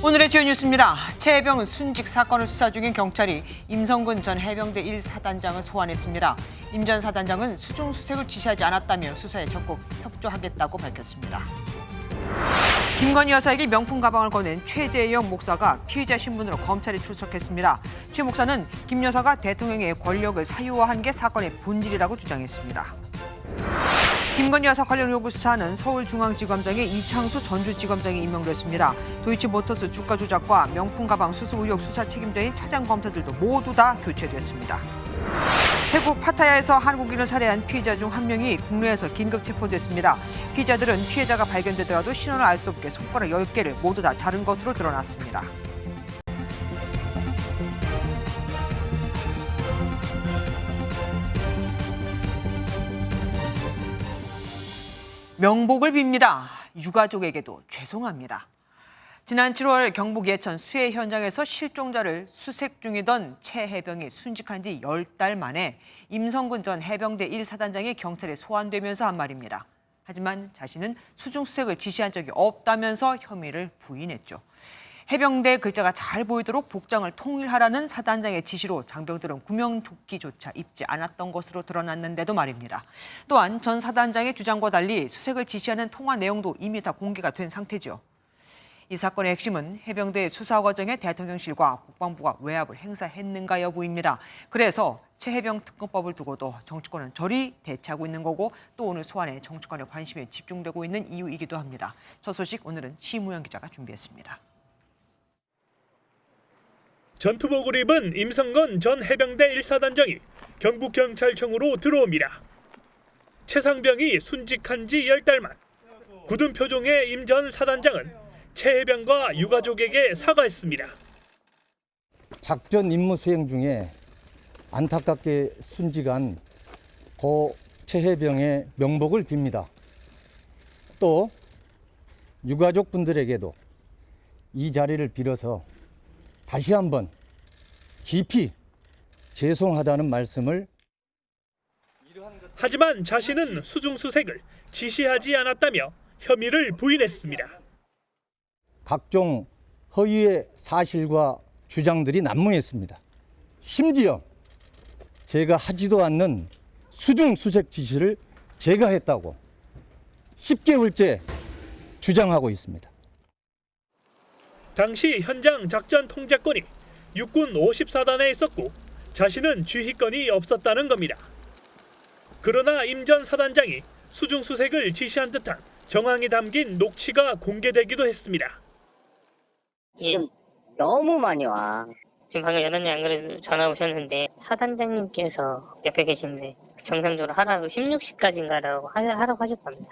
오늘의 주요 뉴스입니다. 최해병 순직 사건을 수사 중인 경찰이 임성근 전 해병대 1사단장을 소환했습니다. 임 전 사단장은 수중수색을 지시하지 않았다며 수사에 적극 협조하겠다고 밝혔습니다. 김건희 여사에게 명품 가방을 건넨 최재영 목사가 피의자 신분으로 검찰에 출석했습니다. 최 목사는 김 여사가 대통령의 권력을 사유화한 게 사건의 본질이라고 주장했습니다. 김건희 여사 관련 요구 수사는 서울중앙지검장의 이창수 전주지검장이 임명됐습니다. 도이치모터스 주가 조작과 명품 가방 수수 의혹 수사 책임자인 차장 검사들도 모두 다 교체됐습니다. 태국 파타야에서 한국인을 살해한 피해자 중 한 명이 국내에서 긴급 체포됐습니다. 피해자들은 피해자가 발견되더라도 신원을 알 수 없게 손가락 10개를 모두 다 자른 것으로 드러났습니다. 명복을 빕니다. 유가족에게도 죄송합니다. 지난 7월 경북 예천 수해 현장에서 실종자를 수색 중이던 최 해병이 순직한 지 10달 만에 임성근 전 해병대 1사단장이 경찰에 소환되면서 한 말입니다. 하지만 자신은 수중수색을 지시한 적이 없다면서 혐의를 부인했죠. 해병대 글자가 잘 보이도록 복장을 통일하라는 사단장의 지시로 장병들은 구명조끼조차 입지 않았던 것으로 드러났는데도 말입니다. 또한 전 사단장의 주장과 달리 수색을 지시하는 통화 내용도 이미 다 공개가 된 상태죠. 이 사건의 핵심은 해병대 수사 과정에 대통령실과 국방부가 외압을 행사했는가 여부입니다. 그래서 최해병 특검법을 두고도 정치권은 저리 대치하고 있는 거고 또 오늘 소환에 정치권의 관심이 집중되고 있는 이유이기도 합니다. 저 소식 오늘은 심우영 기자가 준비했습니다. 전투복을 입은 임성근 전 해병대 1사단장이 경북경찰청으로 들어옵니다. 최상병이 순직한 지 10달 만 굳은 표정의 임 전 사단장은 최 해병과 유가족에게 사과했습니다. 작전 임무 수행 중에 안타깝게 순직한 고 최 해병의 명복을 빕니다. 또 유가족분들에게도 이 자리를 빌어서 다시 한번 깊이 죄송하다는 말씀을. 하지만 자신은 수중수색을 지시하지 않았다며 혐의를 부인했습니다. 각종 허위의 사실과 주장들이 난무했습니다. 심지어 제가 하지도 않는 수중수색 지시를 제가 했다고 10개월째 주장하고 있습니다. 당시 현장 작전 통제권이 육군 54단에 있었고 자신은 지휘권이 없었다는 겁니다. 그러나 임 전 사단장이 수중수색을 지시한 듯한 정황이 담긴 녹취가 공개되기도 했습니다. 지금 너무 많이 와. 지금 방금 연원님 안 그래도 전화 오셨는데 사단장님께서 옆에 계신데 정상적으로 하라고 16시까지인가라고 하라고 하셨답니다.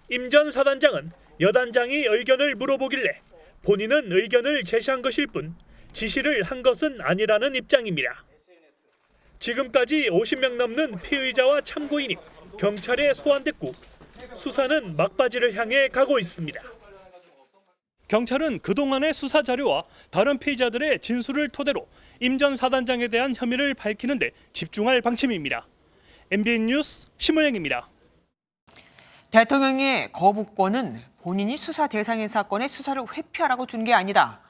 임 전 사단장은 여단장이 의견을 물어보길래 본인은 의견을 제시한 것일 뿐 지시를 한 것은 아니라는 입장입니다. 지금까지 50명 넘는 피의자와 참고인이 경찰에 소환됐고 수사는 막바지를 향해 가고 있습니다. 경찰은 그동안의 수사 자료와 다른 피의자들의 진술을 토대로 임 전 사단장에 대한 혐의를 밝히는 데 집중할 방침입니다. MBN 뉴스 심은영입니다. 대통령의 거부권은 본인이 수사 대상인 사건의 수사를 회피하라고 준 게 아니다.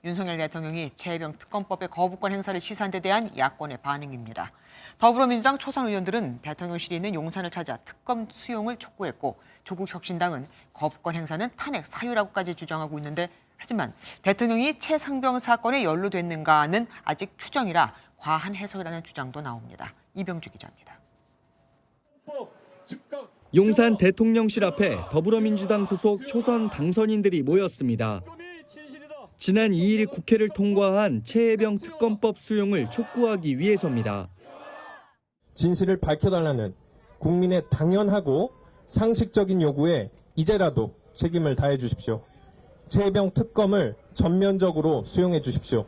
윤석열 대통령이 최해병 특검법의 거부권 행사를 시사한 데 대한 야권의 반응입니다. 더불어민주당 초선 의원들은 대통령실이 있는 용산을 찾아 특검 수용을 촉구했고 조국 혁신당은 거부권 행사는 탄핵 사유라고까지 주장하고 있는데 하지만 대통령이 최상병 사건에 연루됐는가는 아직 추정이라 과한 해석이라는 주장도 나옵니다. 이병주 기자입니다. 용산 대통령실 앞에 더불어민주당 소속 초선 당선인들이 모였습니다. 지난 2일 국회를 통과한 최해병 특검법 수용을 촉구하기 위해서입니다. 진실을 밝혀달라는 국민의 당연하고 상식적인 요구에 이제라도 책임을 다해 주십시오. 최해병 특검을 전면적으로 수용해 주십시오.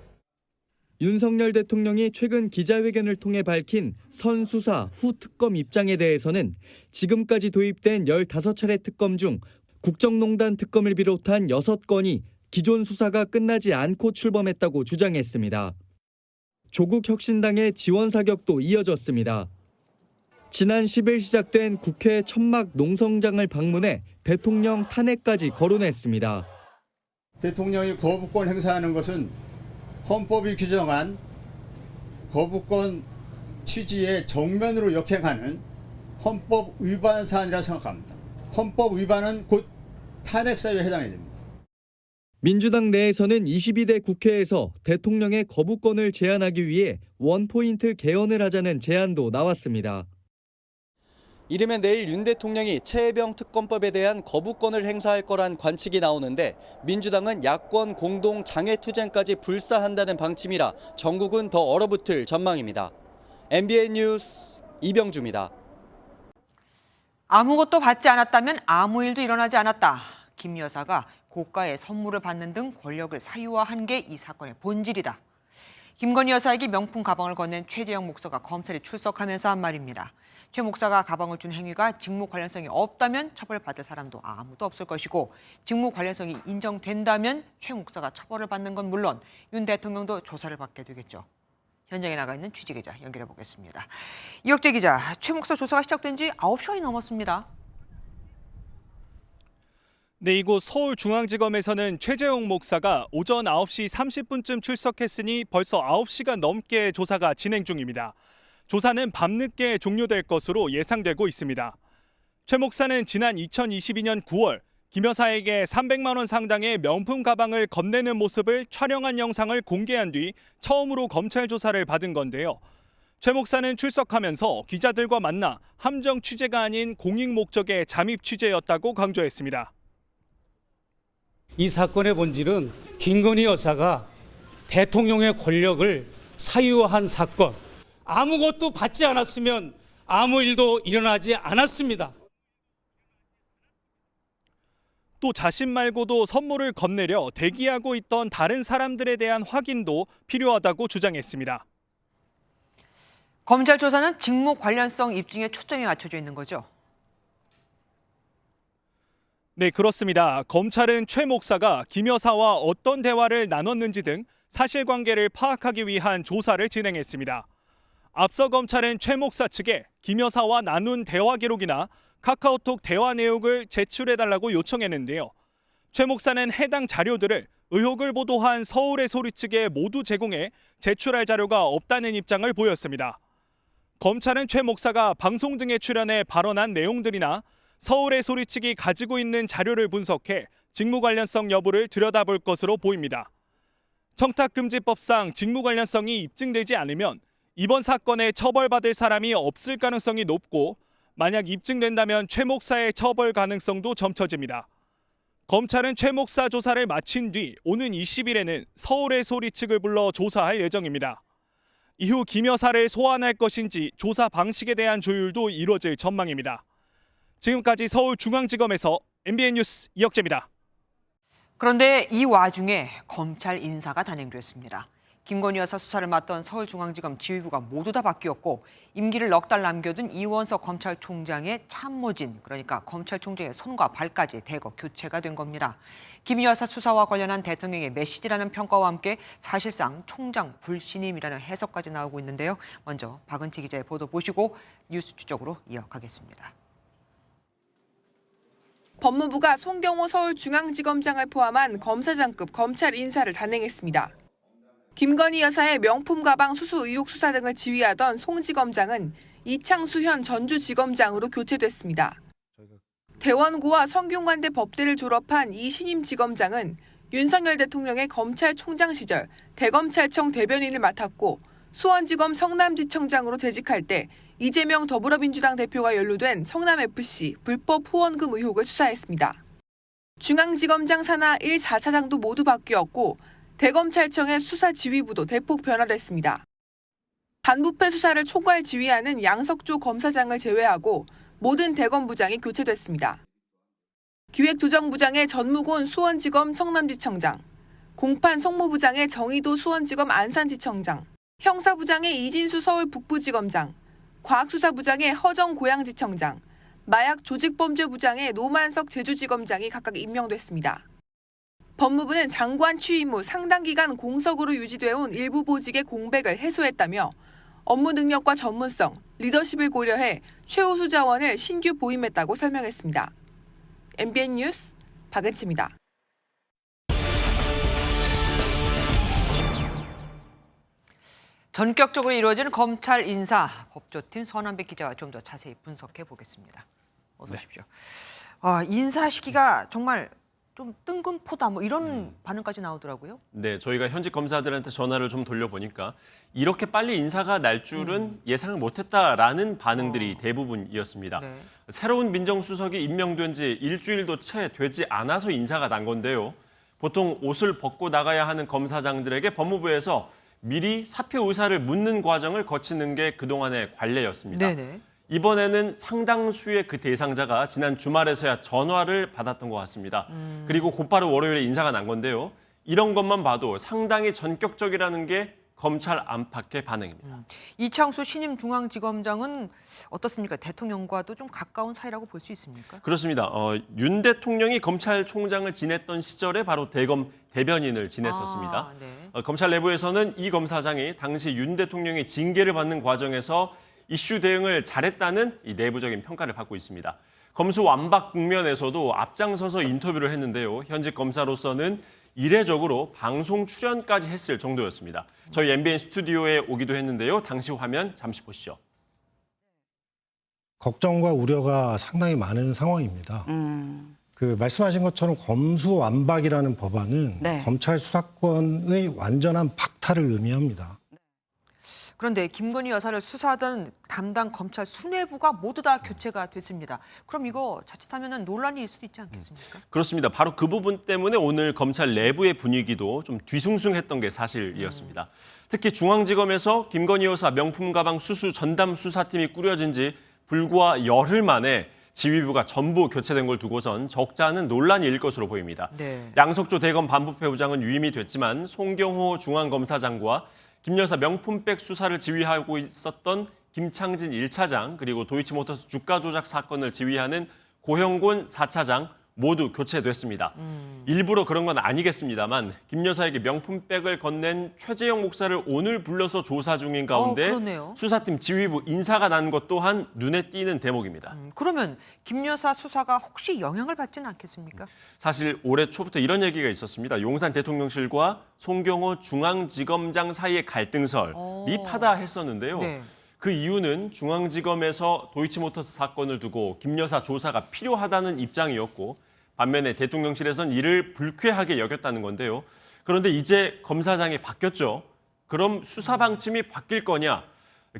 윤석열 대통령이 최근 기자회견을 통해 밝힌 선수사 후 특검 입장에 대해서는 지금까지 도입된 15차례 특검 중 국정농단 특검을 비롯한 6건이 기존 수사가 끝나지 않고 출범했다고 주장했습니다. 조국 혁신당의 지원 사격도 이어졌습니다. 지난 10일 시작된 국회 천막 농성장을 방문해 대통령 탄핵까지 거론했습니다. 대통령이 거부권 행사하는 것은 헌법이 규정한 거부권 취지에 정면으로 역행하는 헌법 위반 사안이라 생각합니다. 헌법 위반은 곧 탄핵 사유에 해당이 됩니다. 민주당 내에서는 22대 국회에서 대통령의 거부권을 제한하기 위해 원포인트 개헌을 하자는 제안도 나왔습니다. 이르면 내일 윤 대통령이 최혜병 특검법에 대한 거부권을 행사할 거란 관측이 나오는데 민주당은 야권 공동 장외투쟁까지 불사한다는 방침이라 전국은 더 얼어붙을 전망입니다. MBN 뉴스 이병주입니다. 아무것도 받지 않았다면 아무 일도 일어나지 않았다. 김 여사가 고가의 선물을 받는 등 권력을 사유화한 게 이 사건의 본질이다. 김건희 여사에게 명품 가방을 건넨 최재형 목사가 검찰에 출석하면서 한 말입니다. 최 목사가 가방을 준 행위가 직무 관련성이 없다면 처벌받을 사람도 아무도 없을 것이고 직무 관련성이 인정된다면 최 목사가 처벌을 받는 건 물론 윤 대통령도 조사를 받게 되겠죠. 현장에 나가 있는 취재기자 연결해 보겠습니다. 이혁재 기자, 최 목사 조사가 시작된 지 9시간이 넘었습니다. 네, 이곳 서울중앙지검에서는 최재형 목사가 오전 9시 30분쯤 출석했으니 벌써 9시간 넘게 조사가 진행 중입니다. 조사는 밤늦게 종료될 것으로 예상되고 있습니다. 최 목사는 지난 2022년 9월 김 여사에게 300만 원 상당의 명품 가방을 건네는 모습을 촬영한 영상을 공개한 뒤 처음으로 검찰 조사를 받은 건데요. 최 목사는 출석하면서 기자들과 만나 함정 취재가 아닌 공익 목적의 잠입 취재였다고 강조했습니다. 이 사건의 본질은 김건희 여사가 대통령의 권력을 사유화한 사건, 아무것도 받지 않았으면 아무 일도 일어나지 않았습니다. 또 자신 말고도 선물을 건네려 대기하고 있던 다른 사람들에 대한 확인도 필요하다고 주장했습니다. 검찰 조사는 직무 관련성 입증에 초점이 맞춰져 있는 거죠. 네, 그렇습니다. 검찰은 최 목사가 김 여사와 어떤 대화를 나눴는지 등 사실관계를 파악하기 위한 조사를 진행했습니다. 앞서 검찰은 최 목사 측에 김 여사와 나눈 대화 기록이나 카카오톡 대화 내용을 제출해달라고 요청했는데요. 최 목사는 해당 자료들을 의혹을 보도한 서울의 소리 측에 모두 제공해 제출할 자료가 없다는 입장을 보였습니다. 검찰은 최 목사가 방송 등에 출연해 발언한 내용들이나 서울의 소리 측이 가지고 있는 자료를 분석해 직무 관련성 여부를 들여다볼 것으로 보입니다. 청탁금지법상 직무 관련성이 입증되지 않으면 이번 사건에 처벌받을 사람이 없을 가능성이 높고 만약 입증된다면 최 목사의 처벌 가능성도 점쳐집니다. 검찰은 최 목사 조사를 마친 뒤 오는 20일에는 서울의 소리 측을 불러 조사할 예정입니다. 이후 김 여사를 소환할 것인지 조사 방식에 대한 조율도 이루어질 전망입니다. 지금까지 서울중앙지검에서 MBN 뉴스 이혁재입니다. 그런데 이 와중에 검찰 인사가 단행됐습니다. 김건희 여사 수사를 맡던 서울중앙지검 지휘부가 모두 다 바뀌었고 임기를 넉 달 남겨둔 이원석 검찰총장의 참모진, 그러니까 검찰총장의 손과 발까지 대거 교체가 된 겁니다. 김 여사 수사와 관련한 대통령의 메시지라는 평가와 함께 사실상 총장 불신임이라는 해석까지 나오고 있는데요. 먼저 박은채 기자의 보도 보시고 뉴스 추적으로 이어가겠습니다. 법무부가 송경호 서울중앙지검장을 포함한 검사장급 검찰 인사를 단행했습니다. 김건희 여사의 명품 가방 수수 의혹 수사 등을 지휘하던 송지검장은 이창수 현 전주지검장으로 교체됐습니다. 대원고와 성균관대 법대를 졸업한 이 신임 지검장은 윤석열 대통령의 검찰총장 시절 대검찰청 대변인을 맡았고 수원지검 성남지청장으로 재직할 때 이재명 더불어민주당 대표가 연루된 성남FC 불법 후원금 의혹을 수사했습니다. 중앙지검장 산하 1, 4차장도 모두 바뀌었고 대검찰청의 수사지휘부도 대폭 변화됐습니다. 반부패 수사를 총괄 지휘하는 양석조 검사장을 제외하고 모든 대검부장이 교체됐습니다. 기획조정부장의 전무곤 수원지검 성남지청장, 공판 송무부장의 정의도 수원지검 안산지청장, 형사부장의 이진수 서울 북부지검장, 과학수사부장의 허정 고양지청장, 마약 조직범죄부장의 노만석 제주지검장이 각각 임명됐습니다. 법무부는 장관 취임 후 상당 기간 공석으로 유지되어온 일부 보직의 공백을 해소했다며 업무 능력과 전문성, 리더십을 고려해 최우수 자원을 신규 보임했다고 설명했습니다. MBN 뉴스 박은치입니다. 전격적으로 이루어지는 검찰 인사, 법조팀 선한백 기자와 좀 더 자세히 분석해 보겠습니다. 어서 오십시오. 인사 시기가 정말 좀 뜬금포다 뭐 이런 반응까지 나오더라고요. 네, 저희가 현직 검사들한테 전화를 좀 돌려보니까 이렇게 빨리 인사가 날 줄은 예상을 못했다라는 반응들이 대부분이었습니다. 네. 새로운 민정수석이 임명된 지 일주일도 채 되지 않아서 인사가 난 건데요. 보통 옷을 벗고 나가야 하는 검사장들에게 법무부에서 미리 사표 의사를 묻는 과정을 거치는 게 그동안의 관례였습니다. 네네. 이번에는 상당수의 그 대상자가 지난 주말에서야 전화를 받았던 것 같습니다. 그리고 곧바로 월요일에 인사가 난 건데요. 이런 것만 봐도 상당히 전격적이라는 게 검찰 안팎의 반응입니다. 이창수 신임 중앙지검장은 어떻습니까? 대통령과도 좀 가까운 사이라고 볼 수 있습니까? 그렇습니다. 윤 대통령이 검찰총장을 지냈던 시절에 바로 대검 대변인을 지냈었습니다. 네. 검찰 내부에서는 이 검사장이 당시 윤 대통령이 징계를 받는 과정에서 이슈 대응을 잘했다는 이 내부적인 평가를 받고 있습니다. 검수 완박 국면에서도 앞장서서 인터뷰를 했는데요. 현직 검사로서는 이례적으로 방송 출연까지 했을 정도였습니다. 저희 MBN 스튜디오에 오기도 했는데요. 당시 화면 잠시 보시죠. 걱정과 우려가 상당히 많은 상황입니다. 그 말씀하신 것처럼 검수완박이라는 법안은 검찰 수사권의 완전한 박탈을 의미합니다. 그런데 김건희 여사를 수사하던 담당 검찰 수뇌부가 모두 다 교체가 됐습니다. 그럼 이거 자칫하면 논란일 수도 있지 않겠습니까? 그렇습니다. 바로 그 부분 때문에 오늘 검찰 내부의 분위기도 좀 뒤숭숭했던 게 사실이었습니다. 특히 중앙지검에서 김건희 여사 명품 가방 수수 전담 수사팀이 꾸려진 지 불과 열흘 만에 지휘부가 전부 교체된 걸 두고선 적지 않은 논란이 일 것으로 보입니다. 네. 양석조 대검 반부패부장은 유임이 됐지만 송경호 중앙검사장과 김 여사 명품백 수사를 지휘하고 있었던 김창진 1차장 그리고 도이치모터스 주가 조작 사건을 지휘하는 고형곤 4차장 모두 교체됐습니다. 일부러 그런 건 아니겠습니다만 김 여사에게 명품백을 건넨 최재형 목사를 오늘 불러서 조사 중인 가운데 그러네요. 수사팀 지휘부 인사가 난 것 또한 눈에 띄는 대목입니다. 그러면 김 여사 수사가 혹시 영향을 받지는 않겠습니까? 사실 올해 초부터 이런 얘기가 있었습니다. 용산 대통령실과 송경호 중앙지검장 사이의 갈등설이 파다했었는데요. 네. 그 이유는 중앙지검에서 도이치모터스 사건을 두고 김 여사 조사가 필요하다는 입장이었고 반면에 대통령실에선 이를 불쾌하게 여겼다는 건데요. 그런데 이제 검사장이 바뀌었죠. 그럼 수사 방침이 바뀔 거냐?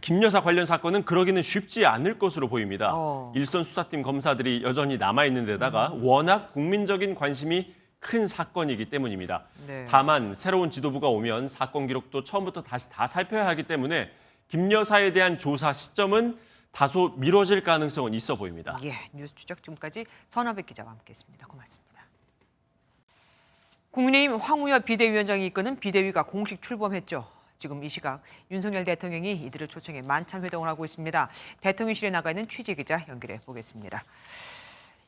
김 여사 관련 사건은 그러기는 쉽지 않을 것으로 보입니다. 일선 수사팀 검사들이 여전히 남아있는 데다가 워낙 국민적인 관심이 큰 사건이기 때문입니다. 네. 다만 새로운 지도부가 오면 사건 기록도 처음부터 다시 다 살펴야 하기 때문에 김 여사에 대한 조사 시점은 다소 미뤄질 가능성은 있어 보입니다. 예, 뉴스 추적 지금까지 선하백 기자와 함께했습니다. 고맙습니다. 국민의힘 황우여 비대위원장이 이끄는 비대위가 공식 출범했죠. 지금 이 시각 윤석열 대통령이 이들을 초청해 만찬 회동을 하고 있습니다. 대통령실에 나가 있는 취재 기자 연결해 보겠습니다.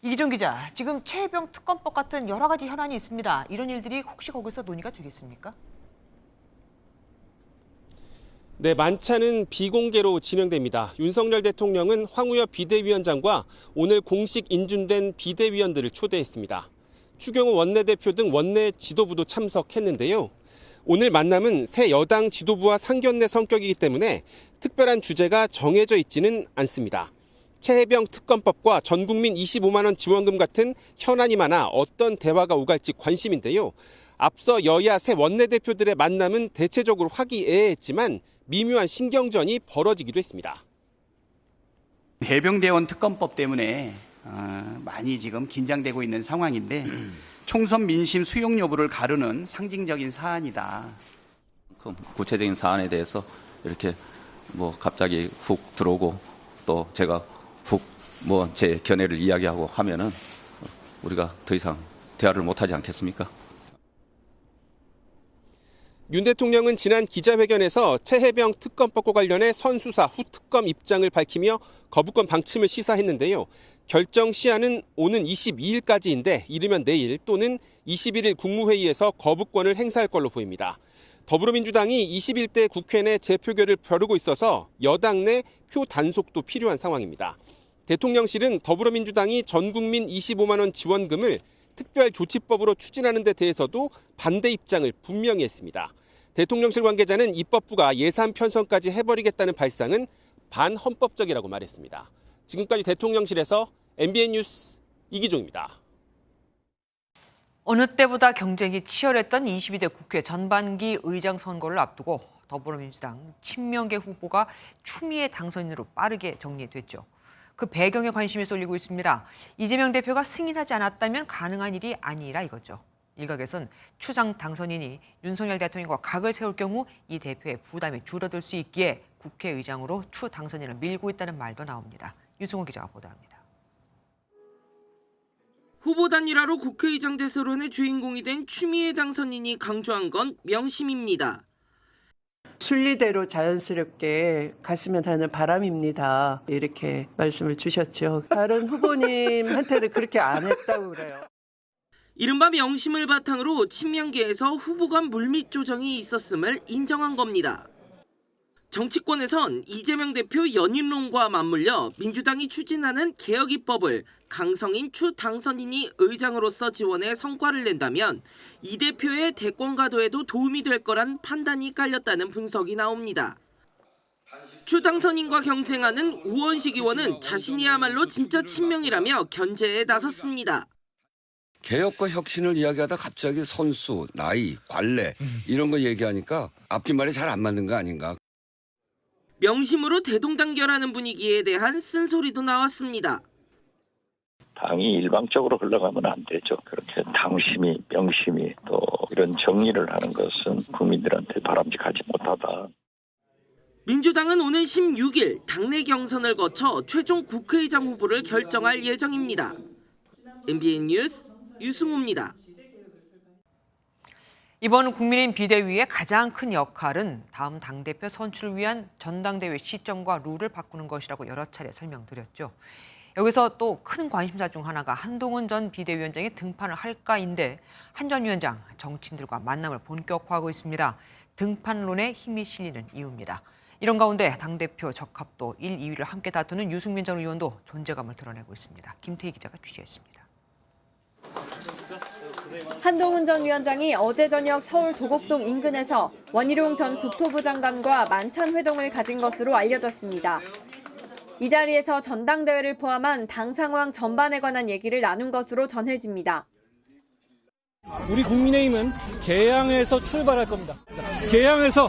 이기종 기자, 지금 최혜병 특검법 같은 여러 가지 현안이 있습니다. 이런 일들이 혹시 거기서 논의가 되겠습니까? 네, 만찬은 비공개로 진행됩니다. 윤석열 대통령은 황우여 비대위원장과 오늘 공식 인준된 비대위원들을 초대했습니다. 추경호 원내대표 등 원내 지도부도 참석했는데요. 오늘 만남은 새 여당 지도부와 상견례 성격이기 때문에 특별한 주제가 정해져 있지는 않습니다. 최혜병 특검법과 전국민 25만 원 지원금 같은 현안이 많아 어떤 대화가 오갈지 관심인데요. 앞서 여야 새 원내대표들의 만남은 대체적으로 화기애애했지만 미묘한 신경전이 벌어지기도 했습니다. 해병대원 특검법 때문에 많이 지금 긴장되고 있는 상황인데 총선 민심 수용 여부를 가르는 상징적인 사안이다. 구체적인 사안에 대해서 이렇게 갑자기 훅 들어오고 또 제가 훅 제 견해를 이야기하고 하면은 우리가 더 이상 대화를 못하지 않겠습니까? 윤 대통령은 지난 기자회견에서 최혜병 특검법과 관련해 선수사 후 특검 입장을 밝히며 거부권 방침을 시사했는데요. 결정 시한은 오는 22일까지인데 이르면 내일 또는 21일 국무회의에서 거부권을 행사할 걸로 보입니다. 더불어민주당이 21대 국회 내 재표결을 벼르고 있어서 여당 내 표 단속도 필요한 상황입니다. 대통령실은 더불어민주당이 전국민 25만 원 지원금을 특별조치법으로 추진하는 데 대해서도 반대 입장을 분명히 했습니다. 대통령실 관계자는 입법부가 예산 편성까지 해버리겠다는 발상은 반헌법적이라고 말했습니다. 지금까지 대통령실에서 MBN 뉴스 이기종입니다. 어느 때보다 경쟁이 치열했던 22대 국회 전반기 의장 선거를 앞두고 더불어민주당 친명계 후보가 추미애 당선인으로 빠르게 정리됐죠. 그 배경에 관심이 쏠리고 있습니다. 이재명 대표가 승인하지 않았다면 가능한 일이 아니라 이거죠. 일각에선 추상 당선인이 윤석열 대통령과 각을 세울 경우 이 대표의 부담이 줄어들 수 있기에 국회의장으로 추 당선인을 밀고 있다는 말도 나옵니다. 유승호 기자가 보도합니다. 후보 단일화로 국회의장 대선의 주인공이 된 추미애 당선인이 강조한 건 명심입니다. 순리대로 자연스럽게 갔으면 하는 바람입니다. 이렇게 말씀을 주셨죠. 다른 후보님한테는 그렇게 안 했다고 그래요. 이른바 명심을 바탕으로 친명계에서 후보 간 물밑 조정이 있었음을 인정한 겁니다. 정치권에선 이재명 대표 연인론과 맞물려 민주당이 추진하는 개혁 입법을 강성인 추 당선인이 의장으로서 지원해 성과를 낸다면 이 대표의 대권 가도에도 도움이 될 거란 판단이 깔렸다는 분석이 나옵니다. 추 당선인과 경쟁하는 우원식 의원은 자신이야말로 진짜 친명이라며 견제에 나섰습니다. 개혁과 혁신을 이야기하다 갑자기 선수, 나이, 관례 이런 거 얘기하니까 앞뒷말이 잘 안 맞는 거 아닌가. 명심으로 대동단결하는 분위기에 대한 쓴소리도 나왔습니다. 당이 일방적으로 흘러가면 안 되죠. 그렇게 당심이, 명심이 또 이런 정리를 하는 것은 국민들한테 바람직하지 못하다. 민주당은 오는 16일 당내 경선을 거쳐 최종 국회의장 후보를 결정할 예정입니다. MBN 뉴스 유승호입니다. 이번 국민의힘 비대위의 가장 큰 역할은 다음 당대표 선출을 위한 전당대회 시점과 룰을 바꾸는 것이라고 여러 차례 설명드렸죠. 여기서 또 큰 관심사 중 하나가 한동훈 전 비대위원장이 등판을 할까인데 한 전 위원장 정치인들과 만남을 본격화하고 있습니다. 등판론에 힘이 실리는 이유입니다. 이런 가운데 당대표 적합도 1, 2위를 함께 다투는 유승민 전 의원도 존재감을 드러내고 있습니다. 김태희 기자가 취재했습니다. 한동훈 전 위원장이 어제 저녁 서울 도곡동 인근에서 원희룡 전 국토부 장관과 만찬 회동을 가진 것으로 알려졌습니다. 이 자리에서 전당대회를 포함한 당 상황 전반에 관한 얘기를 나눈 것으로 전해집니다. 우리 국민의힘은 개항에서 출발할 겁니다. 개항에서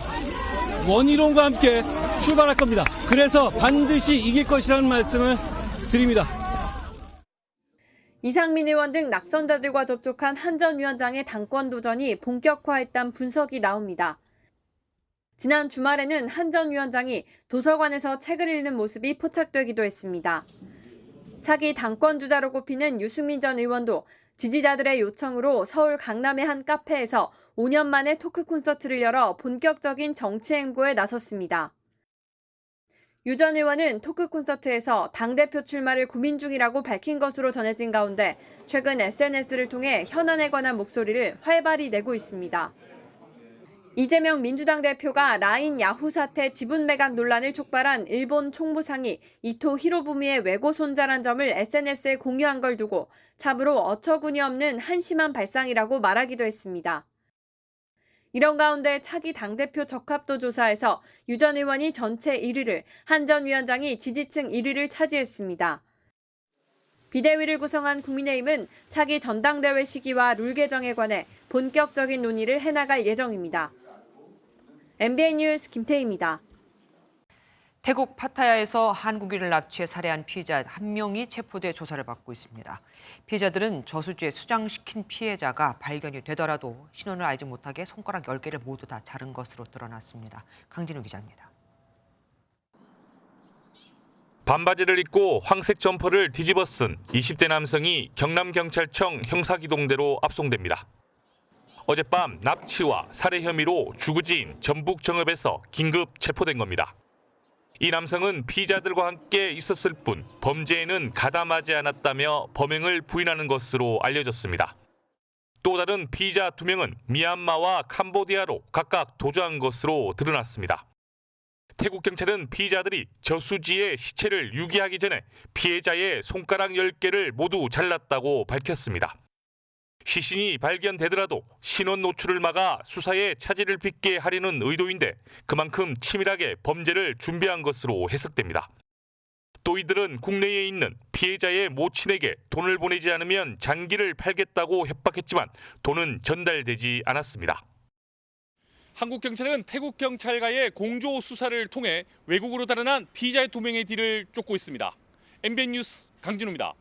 원희룡과 함께 출발할 겁니다. 그래서 반드시 이길 것이라는 말씀을 드립니다. 이상민 의원 등 낙선자들과 접촉한 한 전 위원장의 당권 도전이 본격화했다는 분석이 나옵니다. 지난 주말에는 한 전 위원장이 도서관에서 책을 읽는 모습이 포착되기도 했습니다. 차기 당권 주자로 꼽히는 유승민 전 의원도 지지자들의 요청으로 서울 강남의 한 카페에서 5년 만에 토크 콘서트를 열어 본격적인 정치 행보에 나섰습니다. 유 전 의원은 토크 콘서트에서 당대표 출마를 고민 중이라고 밝힌 것으로 전해진 가운데 최근 SNS를 통해 현안에 관한 목소리를 활발히 내고 있습니다. 이재명 민주당 대표가 라인 야후 사태 지분 매각 논란을 촉발한 일본 총무상이 이토 히로부미의 외고 손자란 점을 SNS에 공유한 걸 두고 참으로 어처구니 없는 한심한 발상이라고 말하기도 했습니다. 이런 가운데 차기 당대표 적합도 조사에서 유 전 의원이 전체 1위를, 한 전 위원장이 지지층 1위를 차지했습니다. 비대위를 구성한 국민의힘은 차기 전당대회 시기와 룰 개정에 관해 본격적인 논의를 해나갈 예정입니다. MBN 뉴스 김태희입니다. 태국 파타야에서 한국인을 납치해 살해한 피해자 1명이 체포돼 조사를 받고 있습니다. 피해자들은 저수지에 수장시킨 피해자가 발견이 되더라도 신원을 알지 못하게 손가락 10개를 모두 다 자른 것으로 드러났습니다. 강진우 기자입니다. 반바지를 입고 황색 점퍼를 뒤집어 쓴 20대 남성이 경남경찰청 형사기동대로 압송됩니다. 어젯밤 납치와 살해 혐의로 주거지인 전북정읍에서 긴급 체포된 겁니다. 이 남성은 피의자들과 함께 있었을 뿐 범죄에는 가담하지 않았다며 범행을 부인하는 것으로 알려졌습니다. 또 다른 피의자 2명은 미얀마와 캄보디아로 각각 도주한 것으로 드러났습니다. 태국 경찰은 피의자들이 저수지에 시체를 유기하기 전에 피해자의 손가락 10개를 모두 잘랐다고 밝혔습니다. 시신이 발견되더라도 신원 노출을 막아 수사에 차질을 빚게 하려는 의도인데 그만큼 치밀하게 범죄를 준비한 것으로 해석됩니다. 또 이들은 국내에 있는 피해자의 모친에게 돈을 보내지 않으면 장기를 팔겠다고 협박했지만 돈은 전달되지 않았습니다. 한국 경찰은 태국 경찰과의 공조 수사를 통해 외국으로 달아난 피의자의 2명의 뒤를 쫓고 있습니다. MBN 뉴스 강진우입니다.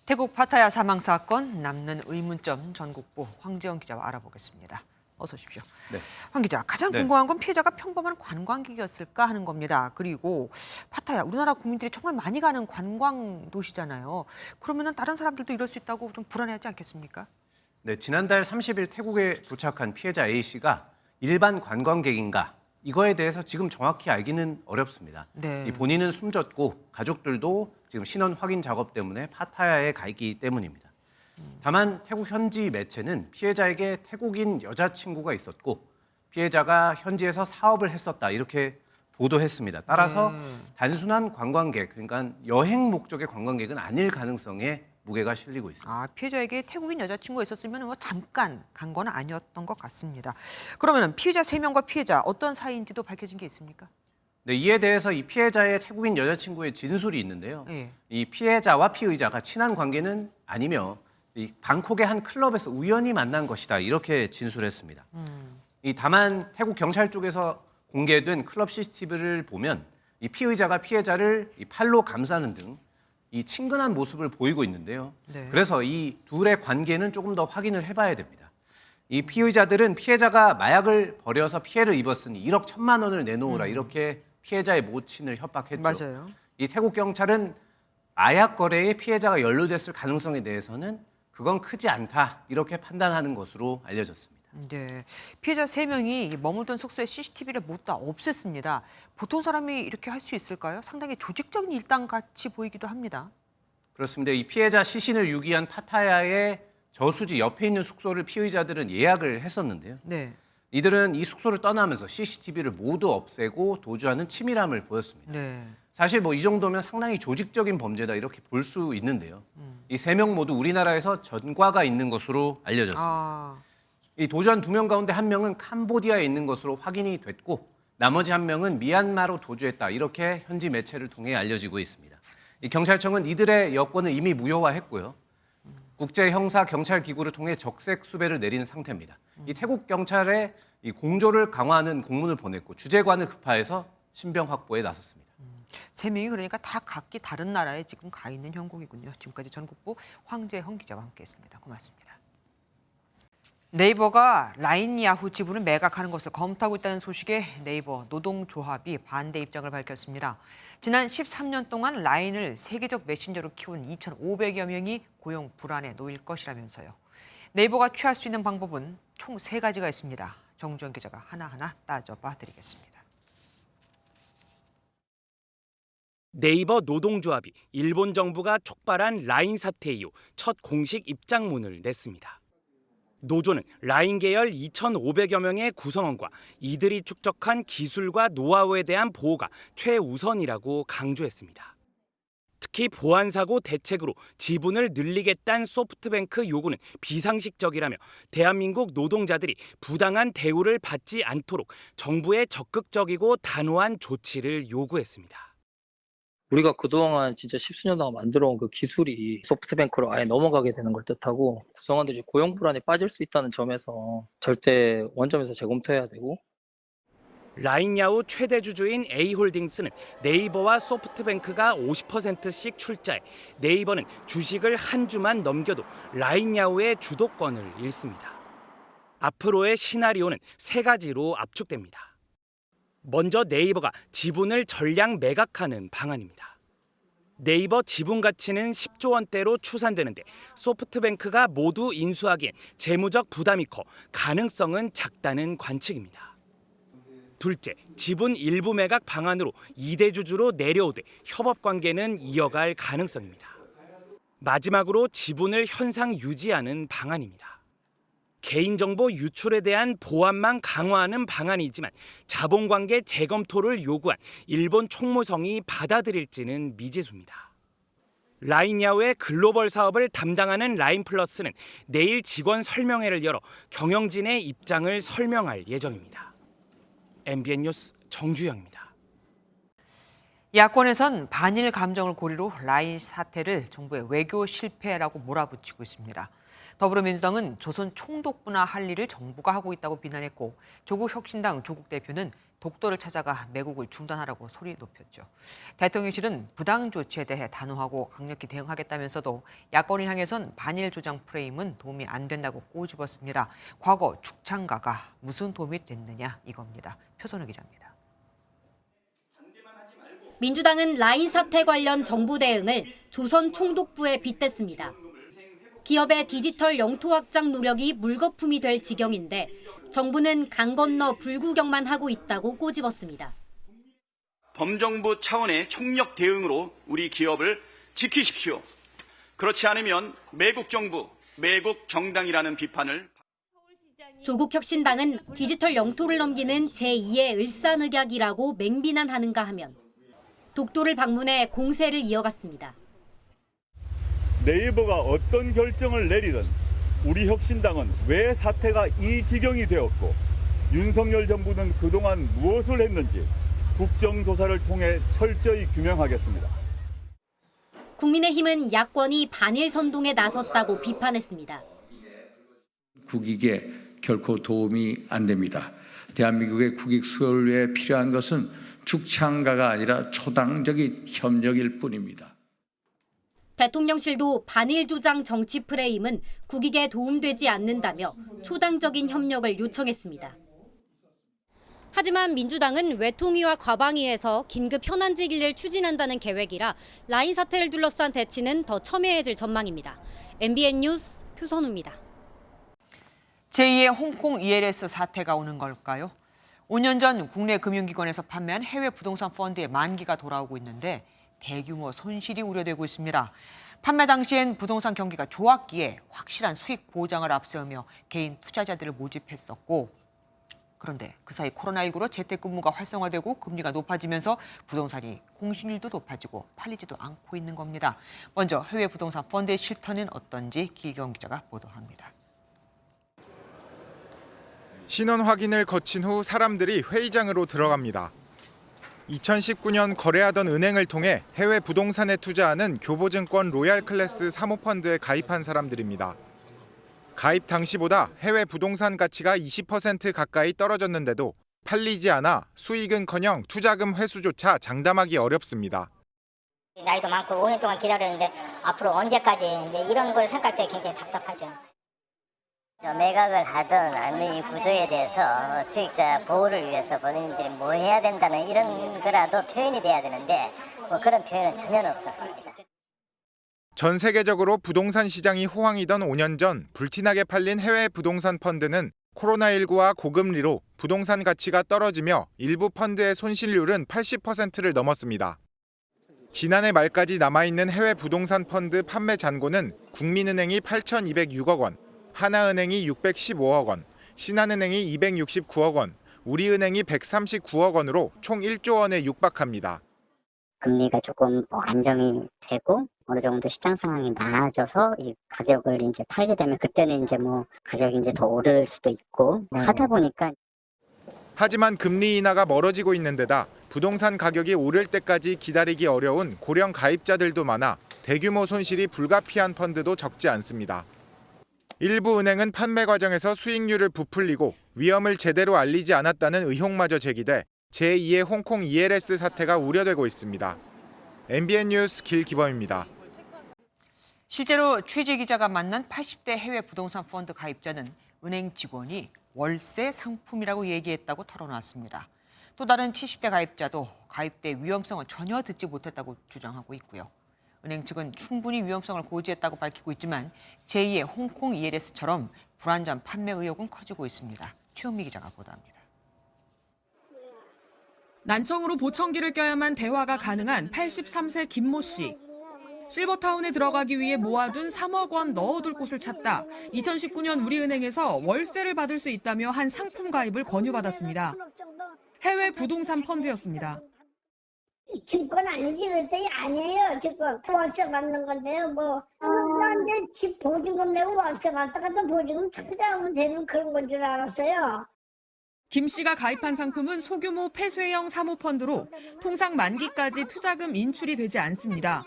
태국 파타야 사망 사건 남는 의문점 전국부 황재영 기자와 알아보겠습니다. 어서 오십시오. 네. 황 기자, 가장 궁금한 건 피해자가 평범한 관광객이었을까 하는 겁니다. 그리고 파타야, 우리나라 국민들이 정말 많이 가는 관광 도시잖아요. 그러면 다른 사람들도 이럴 수 있다고 좀 불안해하지 않겠습니까? 네, 지난달 30일 태국에 도착한 피해자 A씨가 일반 관광객인가? 이거에 대해서 지금 정확히 알기는 어렵습니다. 네. 이 본인은 숨졌고 가족들도 지금 신원 확인 작업 때문에 파타야에 가 있기 때문입니다. 다만 태국 현지 매체는 피해자에게 태국인 여자친구가 있었고 피해자가 현지에서 사업을 했었다 이렇게 보도했습니다. 따라서 단순한 관광객, 그러니까 여행 목적의 관광객은 아닐 가능성에 무게가 실리고 있습니다. 아, 피해자에게 태국인 여자친구가 있었으면 뭐 잠깐 간 건 아니었던 것 같습니다. 그러면 피해자 3명과 피해자 어떤 사이인지도 밝혀진 게 있습니까? 네, 이에 대해서 이 피해자의 태국인 여자친구의 진술이 있는데요. 예. 이 피해자와 피의자가 친한 관계는 아니며 이 방콕의 한 클럽에서 우연히 만난 것이다 이렇게 진술했습니다. 다만 태국 경찰 쪽에서 공개된 클럽 CCTV를 보면 이 피의자가 피해자를 이 팔로 감싸는 등 이 친근한 모습을 보이고 있는데요. 네. 그래서 이 둘의 관계는 조금 더 확인을 해봐야 됩니다. 이 피의자들은 피해자가 마약을 버려서 피해를 입었으니 1억 1천만 원을 내놓으라 이렇게 피해자의 모친을 협박했죠. 맞아요. 이 태국 경찰은 마약 거래에 피해자가 연루됐을 가능성에 대해서는 그건 크지 않다 이렇게 판단하는 것으로 알려졌습니다. 네, 피해자 3명이 머물던 숙소에 CCTV를 모두 다 없앴습니다. 보통 사람이 이렇게 할 수 있을까요? 상당히 조직적인 일당 같이 보이기도 합니다. 그렇습니다. 이 피해자 시신을 유기한 파타야의 저수지 옆에 있는 숙소를 피의자들은 예약을 했었는데요. 네. 이들은 이 숙소를 떠나면서 CCTV를 모두 없애고 도주하는 치밀함을 보였습니다. 네. 사실 뭐 이 정도면 상당히 조직적인 범죄다 이렇게 볼 수 있는데요. 이 3명 모두 우리나라에서 전과가 있는 것으로 알려졌습니다. 이 도주한 2명 가운데 1명은 캄보디아에 있는 것으로 확인이 됐고 나머지 1명은 미얀마로 도주했다 이렇게 현지 매체를 통해 알려지고 있습니다. 이 경찰청은 이들의 여권을 이미 무효화했고요. 국제형사경찰기구를 통해 적색 수배를 내린 상태입니다. 이 태국 경찰에 이 공조를 강화하는 공문을 보냈고 주재관을 급파해서 신병 확보에 나섰습니다. 3명이 그러니까 다 각기 다른 나라에 지금 가 있는 형국이군요. 지금까지 전국부 황재형 기자와 함께했습니다. 고맙습니다. 네이버가 라인 야후 지분을 매각하는 것을 검토하고 있다는 소식에 네이버 노동조합이 반대 입장을 밝혔습니다. 지난 13년 동안 라인을 세계적 메신저로 키운 2,500여 명이 고용 불안에 놓일 것이라면서요. 네이버가 취할 수 있는 방법은 총 3가지가 있습니다. 정주영 기자가 하나하나 따져봐 드리겠습니다. 네이버 노동조합이 일본 정부가 촉발한 라인 사태 이후 첫 공식 입장문을 냈습니다. 노조는 라인 계열 2,500여 명의 구성원과 이들이 축적한 기술과 노하우에 대한 보호가 최우선이라고 강조했습니다. 특히 보안사고 대책으로 지분을 늘리겠다는 소프트뱅크 요구는 비상식적이라며 대한민국 노동자들이 부당한 대우를 받지 않도록 정부의 적극적이고 단호한 조치를 요구했습니다. 우리가 그동안 진짜 십수년 동안 만들어온 그 기술이 소프트뱅크로 아예 넘어가게 되는 걸 뜻하고 구성원들이 고용 불안에 빠질 수 있다는 점에서 절대 원점에서 재검토해야 되고 라인야후 최대 주주인 A홀딩스는 네이버와 소프트뱅크가 50%씩 출자해 네이버는 주식을 한 주만 넘겨도 라인야후의 주도권을 잃습니다. 앞으로의 시나리오는 3가지로 압축됩니다. 먼저 네이버가 지분을 전량 매각하는 방안입니다. 네이버 지분 가치는 10조 원대로 추산되는데 소프트뱅크가 모두 인수하기엔 재무적 부담이 커 가능성은 작다는 관측입니다. 둘째, 지분 일부 매각 방안으로 2대 주주로 내려오되 협업 관계는 이어갈 가능성입니다. 마지막으로 지분을 현상 유지하는 방안입니다. 개인정보 유출에 대한 보안만 강화하는 방안이지만 자본관계 재검토를 요구한 일본 총무성이 받아들일지는 미지수입니다. 라인야후의 글로벌 사업을 담당하는 라인플러스는 내일 직원 설명회를 열어 경영진의 입장을 설명할 예정입니다. MBN 뉴스 정주영입니다. 야권에선 반일 감정을 고리로 라인 사태를 정부의 외교 실패라고 몰아붙이고 있습니다. 더불어민주당은 조선 총독부나 할 일을 정부가 하고 있다고 비난했고 조국혁신당 조국 대표는 독도를 찾아가 매국을 중단하라고 소리 높였죠. 대통령실은 부당 조치에 대해 단호하고 강력히 대응하겠다면서도 야권을 향해선 반일 조장 프레임은 도움이 안 된다고 꼬집었습니다. 과거 죽창가가 무슨 도움이 됐느냐 이겁니다. 표선우 기자입니다. 민주당은 라인 사태 관련 정부 대응을 조선 총독부에 빗댔습니다. 기업의 디지털 영토 확장 노력이 물거품이 될 지경인데 정부는 강 건너 불구경만 하고 있다고 꼬집었습니다. 범정부 차원의 총력 대응으로 우리 기업을 지키십시오. 그렇지 않으면 매국 정부, 매국 정당이라는 비판을. 조국혁신당은 디지털 영토를 넘기는 제2의 을사늑약이라고 맹비난하는가 하면 독도를 방문해 공세를 이어갔습니다. 네이버가 어떤 결정을 내리든 우리 혁신당은 왜 사태가 이 지경이 되었고 윤석열 정부는 그동안 무엇을 했는지 국정조사를 통해 철저히 규명하겠습니다. 국민의힘은 야권이 반일 선동에 나섰다고 비판했습니다. 국익에 결코 도움이 안 됩니다. 대한민국의 국익 수혈에 필요한 것은 죽창가가 아니라 초당적인 협력일 뿐입니다. 대통령실도 반일 조장 정치 프레임은 국익에 도움되지 않는다며 초당적인 협력을 요청했습니다. 하지만 민주당은 외통위와 과방위에서 긴급 현안제기를 추진한다는 계획이라 라인 사태를 둘러싼 대치는 더 첨예해질 전망입니다. MBN 뉴스 표선우입니다. 제2의 홍콩 ELS 사태가 오는 걸까요? 5년 전 국내 금융기관에서 판매한 해외 부동산 펀드의 만기가 돌아오고 있는데 대규모 손실이 우려되고 있습니다. 판매 당시엔 부동산 경기가 좋았기에 확실한 수익 보장을 앞세우며 개인 투자자들을 모집했었고 그런데 그 사이 코로나19로 재택근무가 활성화되고 금리가 높아지면서 부동산이 공실률도 높아지고 팔리지도 않고 있는 겁니다. 먼저 해외 부동산 펀드의 실태는 어떤지 기경 기자가 보도합니다. 신원 확인을 거친 후 사람들이 회의장으로 들어갑니다. 2019년 거래하던 은행을 통해 해외 부동산에 투자하는 교보증권 로얄클래스 사모펀드에 가입한 사람들입니다. 가입 당시보다 해외 부동산 가치가 20% 가까이 떨어졌는데도 팔리지 않아 수익은커녕 투자금 회수조차 장담하기 어렵습니다. 나이도 많고 5년 동안 기다렸는데 앞으로 언제까지 이제 이런 걸 생각할 때 굉장히 답답하죠. 매각을 하든 아니면 이 구조에 대해서 수익자 보호를 위해서 본인들이 뭐 해야 된다는 이런 거라도 표현이 돼야 되는데 뭐 그런 표현은 전혀 없었습니다. 전 세계적으로 부동산 시장이 호황이던 5년 전 불티나게 팔린 해외 부동산 펀드는 코로나19와 고금리로 부동산 가치가 떨어지며 일부 펀드의 손실률은 80%를 넘었습니다. 지난해 말까지 남아있는 해외 부동산 펀드 판매 잔고는 국민은행이 8,206억 원, 하나은행이 615억 원, 신한은행이 269억 원, 우리은행이 139억 원으로 총 1조 원에 육박합니다. 금리가 조금 안정이 되고 어느 정도 시장 상황이 나아져서 이 가격을 이제 팔게 되면 그때는 이제 뭐 가격이 이제 더 오를 수도 있고 하다 보니까. 하지만 금리 인하가 멀어지고 있는 데다 부동산 가격이 오를 때까지 기다리기 어려운 고령 가입자들도 많아 대규모 손실이 불가피한 펀드도 적지 않습니다. 일부 은행은 판매 과정에서 수익률을 부풀리고 위험을 제대로 알리지 않았다는 의혹마저 제기돼 제2의 홍콩 ELS 사태가 우려되고 있습니다. MBN 뉴스 길기범입니다. 실제로 취재 기자가 만난 80대 해외 부동산 펀드 가입자는 은행 직원이 월세 상품이라고 얘기했다고 털어놨습니다. 또 다른 70대 가입자도 가입 때 위험성을 전혀 듣지 못했다고 주장하고 있고요. 은행 측은 충분히 위험성을 고지했다고 밝히고 있지만 제2의 홍콩 ELS처럼 불안전 판매 의혹은 커지고 있습니다. 최은미 기자가 보도합니다. 난청으로 보청기를 껴야만 대화가 가능한 83세 김모 씨. 실버타운에 들어가기 위해 모아둔 3억 원 넣어둘 곳을 찾다 2019년 우리은행에서 월세를 받을 수 있다며 한 상품 가입을 권유받았습니다. 해외 부동산 펀드였습니다. 증권 아니지 그랬더니 아니에요. 증권 월세 받는 건데요. 뭐 그런데 집 보증금 내고 월세 받다가 또 보증금 투자하면 되는 그런 건 줄 알았어요. 김 씨가 가입한 상품은 소규모 폐쇄형 사모펀드로 통상 만기까지 투자금 인출이 되지 않습니다.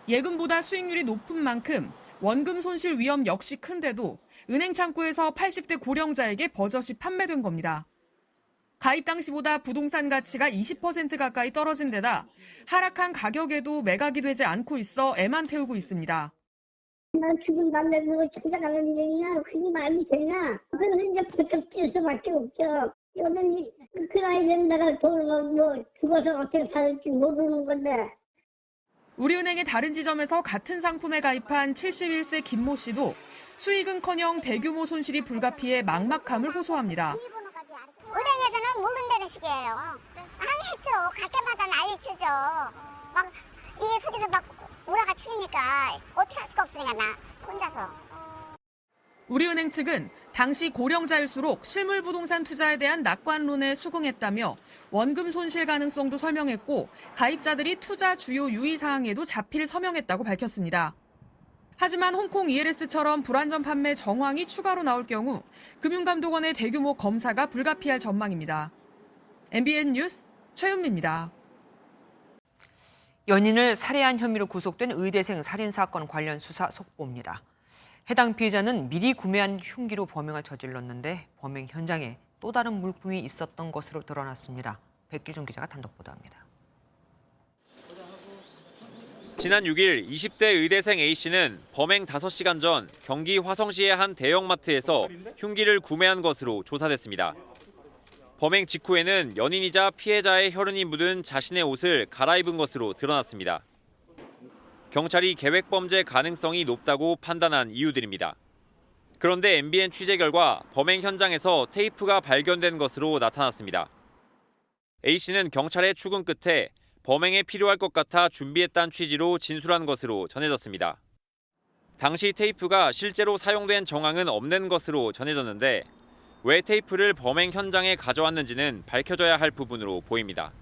예금보다 수익률이 높은 만큼 원금 손실 위험 역시 큰데도 은행 창구에서 80대 고령자에게 버젓이 판매된 겁니다. 가입 당시보다 부동산 가치가 20% 가까이 떨어진 데다 하락한 가격에도 매각이 되지 않고 있어 애만 태우고 있습니다. 난 죽은 다음에 그거 찾아가는 얘기가 그게 말이 되나? 그래서 이제 부쩍 뛸 수밖에 없죠. 요즘 그 나이 된 내가 돈을 뭐 죽어서 어떻게 살지 모르는 건데. 우리은행의 다른 지점에서 같은 상품에 가입한 71세 김모 씨도 수익은커녕 대규모 손실이 불가피해 막막함을 호소합니다. 은행에서는 모른다는 식이에요. 아니겠죠. 갈 때마다 난리치죠. 막 이게 속에서 막 우라가 치니까 어떻게 할 수가 없으니까 나 혼자서. 우리은행 측은 당시 고령자일수록 실물 부동산 투자에 대한 낙관론에 수긍했다며 원금 손실 가능성도 설명했고 가입자들이 투자 주요 유의사항에도 자필 서명했다고 밝혔습니다. 하지만 홍콩 ELS처럼 불안전 판매 정황이 추가로 나올 경우 금융감독원의 대규모 검사가 불가피할 전망입니다. MBN 뉴스 최은미입니다. 연인을 살해한 혐의로 구속된 의대생 살인사건 관련 수사 속보입니다. 해당 피해자는 미리 구매한 흉기로 범행을 저질렀는데 범행 현장에 또 다른 물품이 있었던 것으로 드러났습니다. 백길종 기자가 단독 보도합니다. 지난 6일 20대 의대생 A씨는 범행 5시간 전 경기 화성시의 한 대형마트에서 흉기를 구매한 것으로 조사됐습니다. 범행 직후에는 연인이자 피해자의 혈흔이 묻은 자신의 옷을 갈아입은 것으로 드러났습니다. 경찰이 계획범죄 가능성이 높다고 판단한 이유들입니다. 그런데 MBN 취재 결과 범행 현장에서 테이프가 발견된 것으로 나타났습니다. A씨는 경찰의 추궁 끝에 범행에 필요할 것 같아 준비했다는 취지로 진술한 것으로 전해졌습니다. 당시 테이프가 실제로 사용된 정황은 없는 것으로 전해졌는데 왜 테이프를 범행 현장에 가져왔는지는 밝혀져야 할 부분으로 보입니다.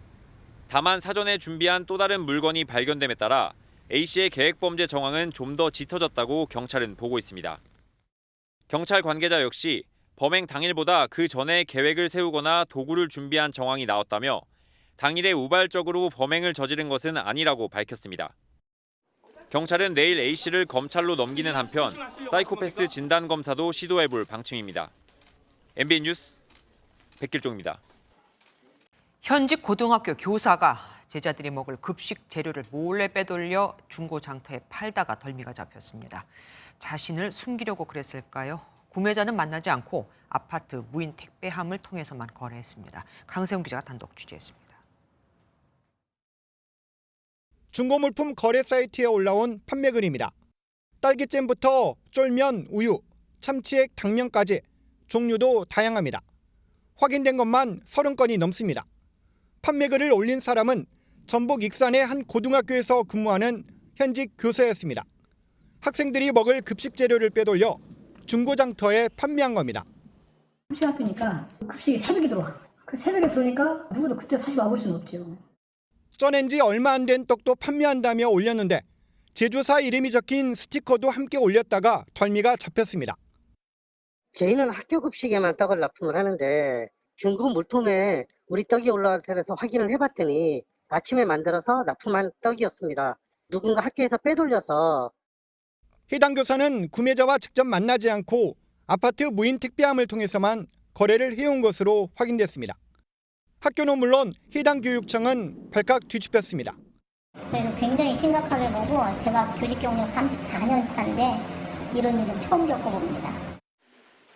다만 사전에 준비한 또 다른 물건이 발견됨에 따라 A씨의 계획범죄 정황은 좀 더 짙어졌다고 경찰은 보고 있습니다. 경찰 관계자 역시 범행 당일보다 그 전에 계획을 세우거나 도구를 준비한 정황이 나왔다며 당일에 우발적으로 범행을 저지른 것은 아니라고 밝혔습니다. 경찰은 내일 A씨를 검찰로 넘기는 한편 사이코패스 진단검사도 시도해볼 방침입니다. MBN 뉴스 백길종입니다. 현직 고등학교 교사가 제자들이 먹을 급식 재료를 몰래 빼돌려 중고 장터에 팔다가 덜미가 잡혔습니다. 자신을 숨기려고 그랬을까요? 구매자는 만나지 않고 아파트 무인 택배함을 통해서만 거래했습니다. 강세훈 기자가 단독 취재했습니다. 중고물품 거래 사이트에 올라온 판매 글입니다. 딸기잼부터 쫄면, 우유, 참치액, 당면까지 종류도 다양합니다. 확인된 것만 30건이 넘습니다. 판매 글을 올린 사람은 전북 익산의 한 고등학교에서 근무하는 현직 교사였습니다. 학생들이 먹을 급식 재료를 빼돌려 중고장터에 판매한 겁니다. 급식 학교니까 급식이 새벽에 들어와. 그 새벽에 들어오니까 누구도 그때 다시 와볼 수는 없죠. 쪄낸 지 얼마 안 된 떡도 판매한다며 올렸는데 제조사 이름이 적힌 스티커도 함께 올렸다가 덜미가 잡혔습니다. 저희는 학교 급식에만 떡을 납품을 하는데 중고 물품에 우리 떡이 올라와서 확인을 해봤더니 아침에 만들어서 납품한 떡이었습니다. 누군가 학교에서 빼돌려서. 해당 교사는 구매자와 직접 만나지 않고 아파트 무인 택배함을 통해서만 거래를 해온 것으로 확인됐습니다. 학교는 물론 해당 교육청은 발칵 뒤집혔습니다. 저희는 굉장히 심각하게 보고 제가 교직 경력 34년 차인데 이런 일은 처음 겪어봅니다.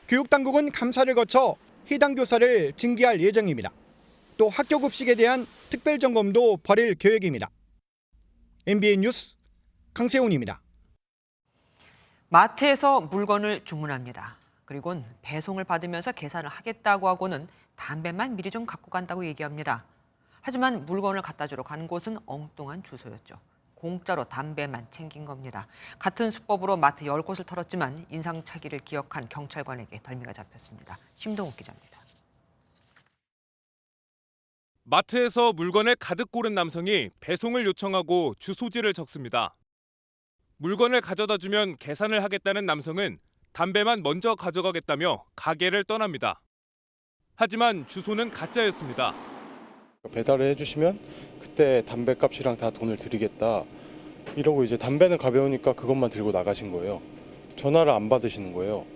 교육당국은 감사를 거쳐 해당 교사를 징계할 예정입니다. 또 학교 급식에 대한 특별점검도 벌일 계획입니다. MBN 뉴스 강세훈입니다. 마트에서 물건을 주문합니다. 그리고는 배송을 받으면서 계산을 하겠다고 하고는 담배만 미리 좀 갖고 간다고 얘기합니다. 하지만 물건을 갖다 주러 간 곳은 엉뚱한 주소였죠. 공짜로 담배만 챙긴 겁니다. 같은 수법으로 마트 10곳을 털었지만 인상착의를 기억한 경찰관에게 덜미가 잡혔습니다. 심동욱 기자입니다. 마트에서 물건을 가득 고른 남성이 배송을 요청하고 주소지를 적습니다. 물건을 가져다 주면 계산을 하겠다는 남성은 담배만 먼저 가져가겠다며 가게를 떠납니다. 하지만 주소는 가짜였습니다. 배달을 해주시면 그때 담배값이랑 다 돈을 드리겠다 이러고 이제 담배는 가벼우니까 그것만 들고 나가신 거예요. 전화를 안 받으시는 거예요.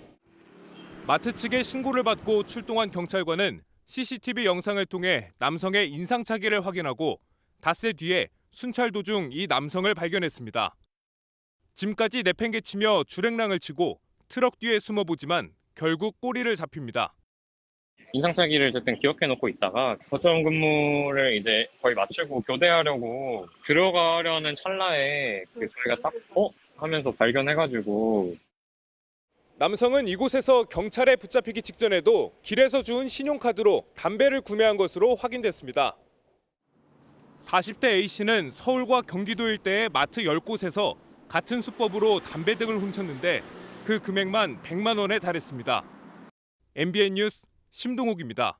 마트 측의 신고를 받고 출동한 경찰관은 CCTV 영상을 통해 남성의 인상착의를 확인하고 닷새 뒤에 순찰 도중 이 남성을 발견했습니다. 짐까지 내팽개치며 주랭랑을 치고 트럭 뒤에 숨어보지만 결국 꼬리를 잡힙니다. 인상착의를 어쨌든 기억해놓고 있다가 거점 근무를 이제 거의 마치고 교대하려고 들어가려는 찰나에 저희가 딱 하면서 발견해가지고. 남성은 이곳에서 경찰에 붙잡히기 직전에도 길에서 주운 신용카드로 담배를 구매한 것으로 확인됐습니다. 40대 A씨는 서울과 경기도 일대의 마트 10곳에서 같은 수법으로 담배 등을 훔쳤는데 그 금액만 100만 원에 달했습니다. MBN 뉴스 심동욱입니다.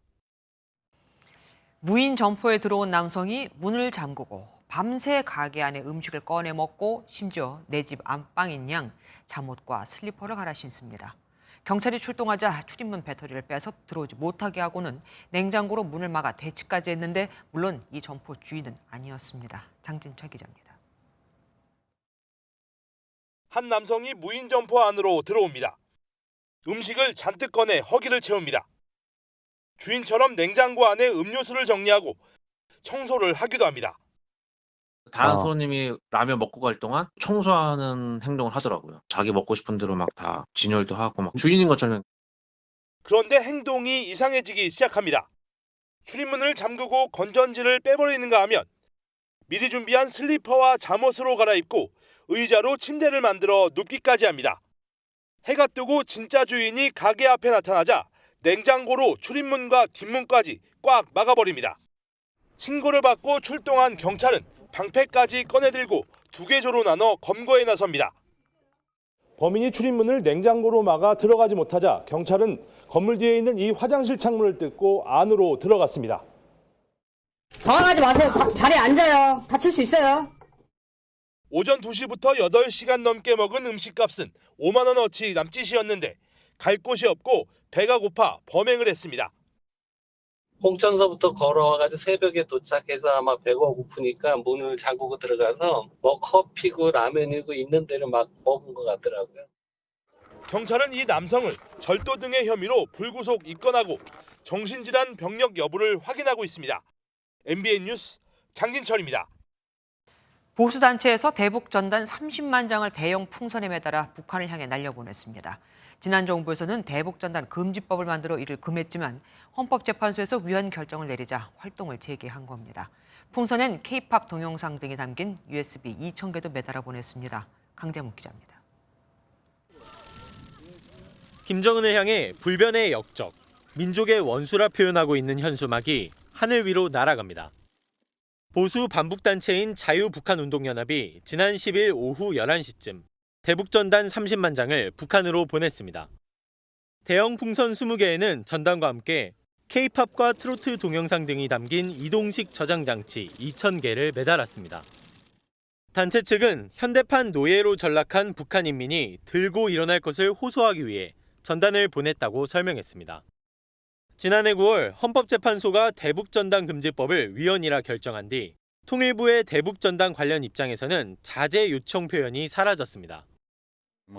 무인 점포에 들어온 남성이 문을 잠그고 밤새 가게 안에 음식을 꺼내 먹고 심지어 내 집 안방인 양 잠옷과 슬리퍼를 갈아 신습니다. 경찰이 출동하자 출입문 배터리를 빼서 들어오지 못하게 하고는 냉장고로 문을 막아 대치까지 했는데 물론 이 점포 주인은 아니었습니다. 장진철 기자입니다. 한 남성이 무인 점포 안으로 들어옵니다. 음식을 잔뜩 꺼내 허기를 채웁니다. 주인처럼 냉장고 안에 음료수를 정리하고 청소를 하기도 합니다. 다른 손님이 라면 먹고 갈 동안 청소하는 행동을 하더라고요. 자기 먹고 싶은 대로 막 다 진열도 하고 막 주인인 것처럼. 그런데 행동이 이상해지기 시작합니다. 출입문을 잠그고 건전지를 빼버리는가 하면 미리 준비한 슬리퍼와 잠옷으로 갈아입고 의자로 침대를 만들어 눕기까지 합니다. 해가 뜨고 진짜 주인이 가게 앞에 나타나자 냉장고로 출입문과 뒷문까지 꽉 막아버립니다. 신고를 받고 출동한 경찰은 방패까지 꺼내들고 두 개조로 나눠 검거에 나섭니다. 범인이 출입문을 냉장고로 막아 들어가지 못하자 경찰은 건물 뒤에 있는 이 화장실 창문을 뜯고 안으로 들어갔습니다. 당황하지 마세요. 자리에 앉아요. 다칠 수 있어요. 오전 2시부터 8시간 넘게 먹은 음식값은 5만 원어치 남짓이었는데 갈 곳이 없고 배가 고파 범행을 했습니다. 홍천서부터 걸어와가지고 새벽에 도착해서 아마 배가 고프니까 문을 잠그고 들어가서 뭐 커피고 라면이고 있는 대로 막 먹은 것 같더라고요. 경찰은 이 남성을 절도 등의 혐의로 불구속 입건하고 정신질환 병력 여부를 확인하고 있습니다. MBN 뉴스 장진철입니다. 보수단체에서 대북 전단 30만 장을 대형 풍선에 매달아 북한을 향해 날려보냈습니다. 지난 정부에서는 대북 전단 금지법을 만들어 이를 금했지만 헌법재판소에서 위헌 결정을 내리자 활동을 재개한 겁니다. 풍선엔 K-팝 동영상 등이 담긴 USB 2,000개도 매달아 보냈습니다. 강재문 기자입니다. 김정은을 향해 불변의 역적, 민족의 원수라 표현하고 있는 현수막이 하늘 위로 날아갑니다. 보수 반북단체인 자유북한운동연합이 지난 10일 오후 11시쯤 대북전단 30만 장을 북한으로 보냈습니다. 대형 풍선 20개에는 전단과 함께 K-팝과 트로트 동영상 등이 담긴 이동식 저장장치 2,000개를 매달았습니다. 단체 측은 현대판 노예로 전락한 북한 인민이 들고 일어날 것을 호소하기 위해 전단을 보냈다고 설명했습니다. 지난해 9월 헌법재판소가 대북전단 금지법을 위헌이라 결정한 뒤 통일부의 대북전단 관련 입장에서는 자제 요청 표현이 사라졌습니다.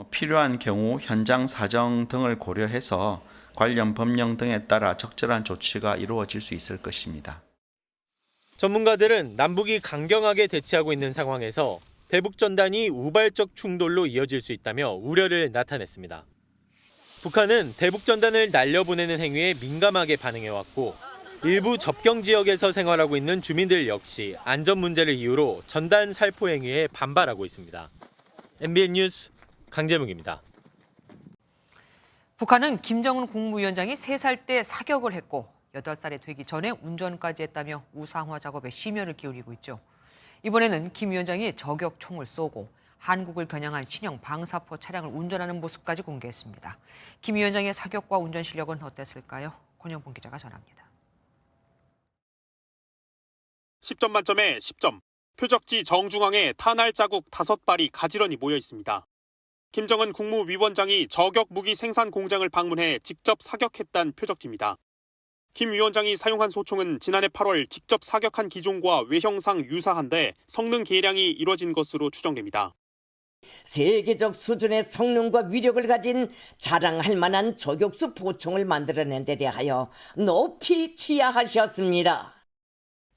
필요한 경우 현장 사정 등을 고려해서 관련 법령 등에 따라 적절한 조치가 이루어질 수 있을 것입니다. 전문가들은 남북이 강경하게 대치하고 있는 상황에서 대북전단이 우발적 충돌로 이어질 수 있다며 우려를 나타냈습니다. 북한은 대북전단을 날려보내는 행위에 민감하게 반응해왔고 일부 접경 지역에서 생활하고 있는 주민들 역시 안전 문제를 이유로 전단 살포 행위에 반발하고 있습니다. MBN 뉴스 강재묵입니다. 북한은 김정은 국무위원장이 3살 때 사격을 했고 8살이 되기 전에 운전까지 했다며 우상화 작업에 심혈을 기울이고 있죠. 이번에는 김 위원장이 저격총을 쏘고 한국을 겨냥한 신형 방사포 차량을 운전하는 모습까지 공개했습니다. 김 위원장의 사격과 운전 실력은 어땠을까요? 권영봉 기자가 전합니다. 10점 만점에 10점, 표적지 정중앙에 탄알 자국 5발이 가지런히 모여 있습니다. 김정은 국무위원장이 저격 무기 생산 공장을 방문해 직접 사격했다는 표적지입니다. 김 위원장이 사용한 소총은 지난해 8월 직접 사격한 기종과 외형상 유사한데 성능 개량이 이뤄진 것으로 추정됩니다. 세계적 수준의 성능과 위력을 가진 자랑할 만한 저격수 보총을 만들어낸 데 대하여 높이 치하하셨습니다.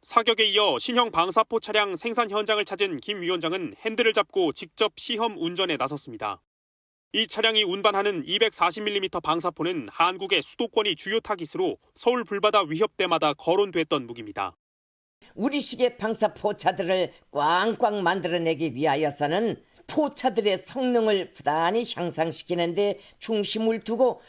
사격에 이어 신형 방사포 차량 생산 현장을 찾은 김 위원장은 핸들을 잡고 직접 시험 운전에 나섰습니다. 이 차량이 운반하는 240mm 방사포는 한국의 수도권이 주요 타깃으로 서울 불바다 위협 때마다 거론됐던 무기입니다. 우리식의 방사포차들을 꽝꽝 만들어내기 위하여서는 포차들의 성능을 부단히 향상시키는 데 중심을 두고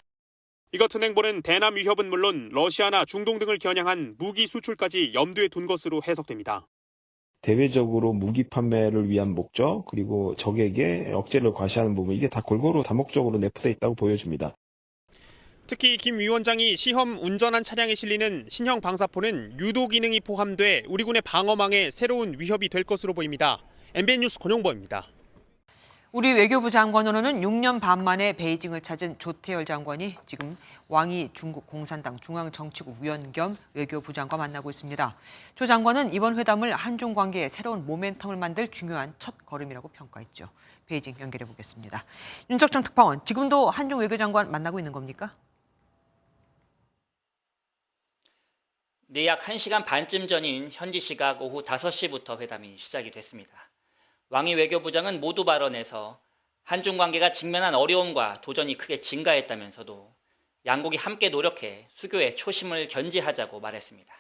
이 같은 행보는 대남 위협은 물론 러시아나 중동 등을 겨냥한 무기 수출까지 염두에 둔 것으로 해석됩니다. 대외적으로 무기 판매를 위한 목적, 그리고 적에게 억제를 과시하는 부분, 이게 다 골고루 다목적으로 내포되어 있다고 보여집니다. 특히 김 위원장이 시험 운전한 차량에 실리는 신형 방사포는 유도 기능이 포함돼 우리 군의 방어망에 새로운 위협이 될 것으로 보입니다. MBN 뉴스 권용보입니다. 우리 외교부 장관으로는 6년 반 만에 베이징을 찾은 조태열 장관이 지금 왕이 중국 공산당 중앙정치국 위원 겸 외교부 장과 만나고 있습니다. 조 장관은 이번 회담을 한중 관계에 새로운 모멘텀을 만들 중요한 첫 걸음이라고 평가했죠. 베이징 연결해 보겠습니다. 윤석천 특파원, 지금도 한중 외교장관 만나고 있는 겁니까? 네, 약 1시간 반쯤 전인 현지 시각 오후 5시부터 회담이 시작이 됐습니다. 왕이 외교부장은 모두 발언에서 한중 관계가 직면한 어려움과 도전이 크게 증가했다면서도 양국이 함께 노력해 수교의 초심을 견지하자고 말했습니다.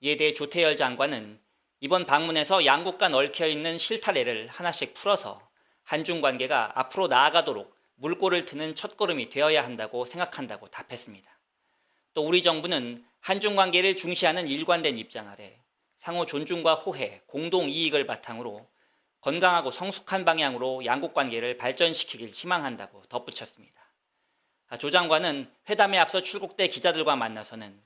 이에 대해 조태열 장관은 이번 방문에서 양국 간 얽혀있는 실타래를 하나씩 풀어서 한중 관계가 앞으로 나아가도록 물꼬를 트는 첫걸음이 되어야 한다고 생각한다고 답했습니다. 또 우리 정부는 한중 관계를 중시하는 일관된 입장 아래 상호 존중과 호혜, 공동 이익을 바탕으로 건강하고 성숙한 방향으로 양국 관계를 발전시키길 희망한다고 덧붙였습니다. 조 장관은 회담에 앞서 출국대 기자들과 만나서는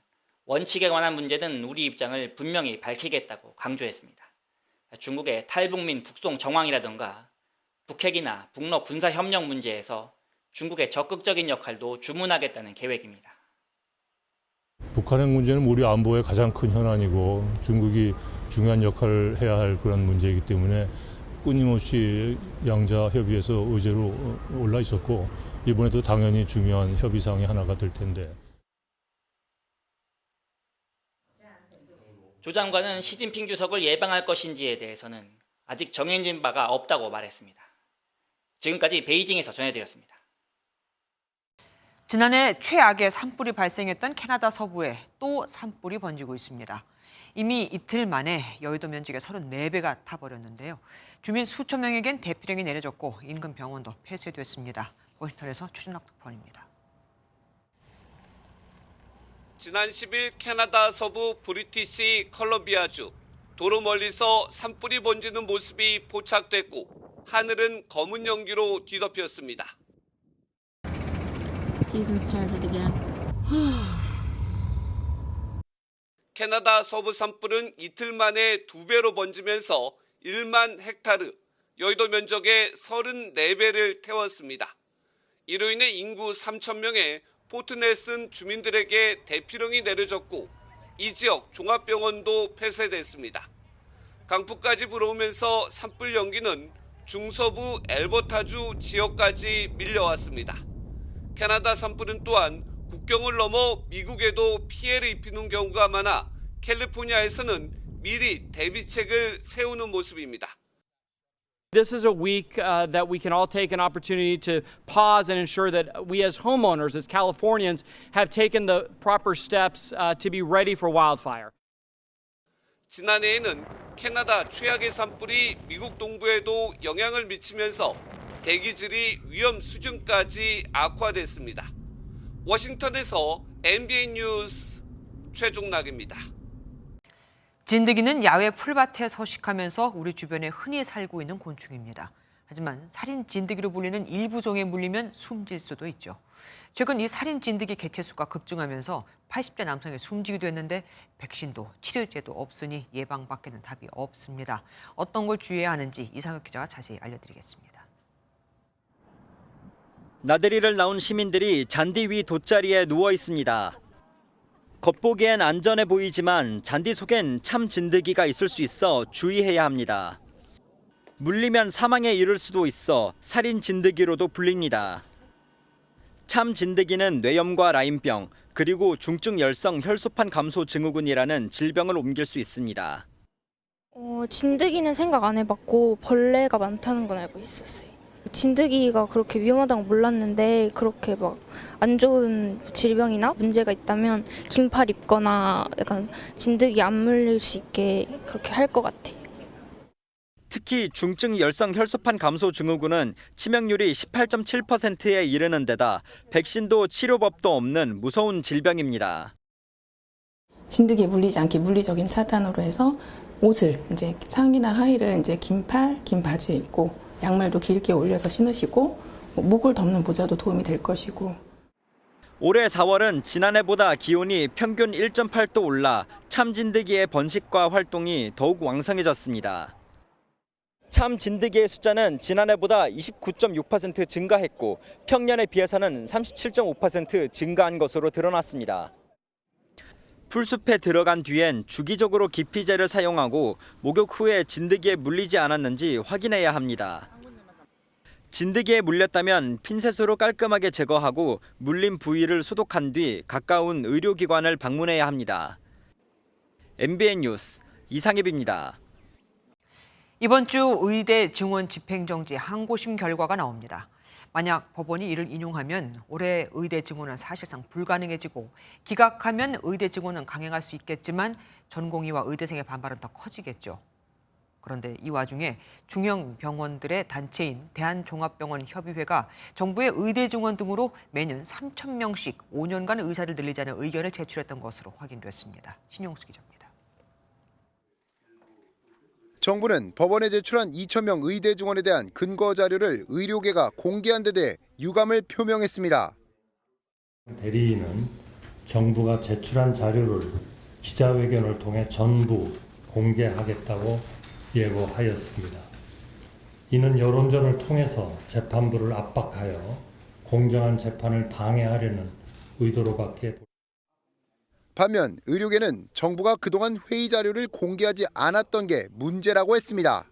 원칙에 관한 문제는 우리 입장을 분명히 밝히겠다고 강조했습니다. 중국의 탈북민 북송 정황이라던가 북핵이나 북러 군사협력 문제에서 중국의 적극적인 역할도 주문하겠다는 계획입니다. 북한의 문제는 우리 안보의 가장 큰 현안이고 중국이 중요한 역할을 해야 할 그런 문제이기 때문에 끊임없이 양자 협의에서 의제로 올라 있었고 이번에도 당연히 중요한 협의 사항의 하나가 될 텐데. 조 장관은 시진핑 주석을 예방할 것인지에 대해서는 아직 정해진 바가 없다고 말했습니다. 지금까지 베이징에서 전해드렸습니다. 지난해 최악의 산불이 발생했던 캐나다 서부에 또 산불이 번지고 있습니다. 이미 이틀 만에 여의도 면적의 34배가 타버렸는데요. 주민 수천 명에겐 대피령이 내려졌고 인근 병원도 폐쇄됐습니다. 워싱턴에서 최준학 특파원입니다. 지난 10일 캐나다 서부 브리티시 컬럼비아주 도로 멀리서 산불이 번지는 모습이 포착됐고 하늘은 검은 연기로 뒤덮였습니다. 캐나다 서부 산불은 이틀 만에 2배로 번지면서 1만 헥타르, 여의도 면적의 34배를 태웠습니다. 이로 인해 인구 3,000명의 포트넬슨 주민들에게 대피령이 내려졌고 이 지역 종합병원도 폐쇄됐습니다. 강풍까지 불어오면서 산불 연기는 중서부 엘버타주 지역까지 밀려왔습니다. 캐나다 산불은 또한 국경을 넘어 미국에도 피해를 입히는 경우가 많아 캘리포니아에서는 미리 대비책을 세우는 모습입니다. This is a week that we can all take an opportunity to pause and ensure that we as homeowners, as Californians, have taken the proper steps to be ready for wildfire. 지난해에는 캐나다 최악의 산불이 미국 동부에도 영향을 미치면서 대기질이 위험 수준까지 악화됐습니다. 워싱턴에서 MBN 뉴스 최종락입니다. 진드기는 야외 풀밭에 서식하면서 우리 주변에 흔히 살고 있는 곤충입니다. 하지만 살인 진드기로 불리는 일부 종에 물리면 숨질 수도 있죠. 최근 이 살인 진드기 개체 수가 급증하면서 80대 남성이 숨지기도 했는데 백신도 치료제도 없으니 예방밖에는 답이 없습니다. 어떤 걸 주의해야 하는지 이상혁 기자가 자세히 알려드리겠습니다. 나들이를 나온 시민들이 잔디 위 돗자리에 누워 있습니다. 겉보기엔 안전해 보이지만 잔디 속엔 참 진드기가 있을 수 있어 주의해야 합니다. 물리면 사망에 이를 수도 있어 살인 진드기로도 불립니다. 참 진드기는 뇌염과 라임병, 그리고 중증 열성 혈소판 감소 증후군이라는 질병을 옮길 수 있습니다. 진드기는 생각 안 해봤고 벌레가 많다는 건 알고 있었어요. 진드기가 그렇게 위험하다고 몰랐는데 그렇게 막 안 좋은 질병이나 문제가 있다면 긴팔 입거나 약간 진드기 안 물릴 수 있게 그렇게 할 것 같아요. 특히 중증 열성 혈소판 감소 증후군은 치명률이 18.7%에 이르는 데다 백신도 치료법도 없는 무서운 질병입니다. 진드기에 물리지 않게 물리적인 차단으로 해서 옷을 이제 상의나 하의를 이제 긴 팔, 긴 바지를 입고 양말도 길게 올려서 신으시고 목을 덮는 모자도 도움이 될 것이고. 올해 4월은 지난해보다 기온이 평균 1.8도 올라 참 진드기의 번식과 활동이 더욱 왕성해졌습니다. 참 진드기의 숫자는 지난해보다 29.6% 증가했고 평년에 비해서는 37.5% 증가한 것으로 드러났습니다. 풀숲에 들어간 뒤엔 주기적으로 기피제를 사용하고 목욕 후에 진드기에 물리지 않았는지 확인해야 합니다. 진드기에 물렸다면 핀셋으로 깔끔하게 제거하고 물린 부위를 소독한 뒤 가까운 의료기관을 방문해야 합니다. MBN 뉴스 이상엽입니다. 이번 주 의대 증원 집행정지 항고심 결과가 나옵니다. 만약 법원이 이를 인용하면 올해 의대 증원은 사실상 불가능해지고 기각하면 의대 증원은 강행할 수 있겠지만 전공의와 의대생의 반발은 더 커지겠죠. 그런데 이 와중에 중형 병원들의 단체인 대한종합병원협의회가 정부의 의대 증원 등으로 매년 3,000명씩 5년간 의사를 늘리자는 의견을 제출했던 것으로 확인됐습니다. 신용수 기자입니다. 정부는 법원에 제출한 2,000명 의대 증원에 대한 근거 자료를 의료계가 공개한 데 대해 유감을 표명했습니다. 대리인은 정부가 제출한 자료를 기자회견을 통해 전부 공개하겠다고 예고하였습니다. 이는 여론전을 통해서 재판부를 압박하여 공정한 재판을 방해하려는 의도로밖에. 반면 의료계는 정부가 그동안 회의 자료를 공개하지 않았던 게 문제라고 했습니다.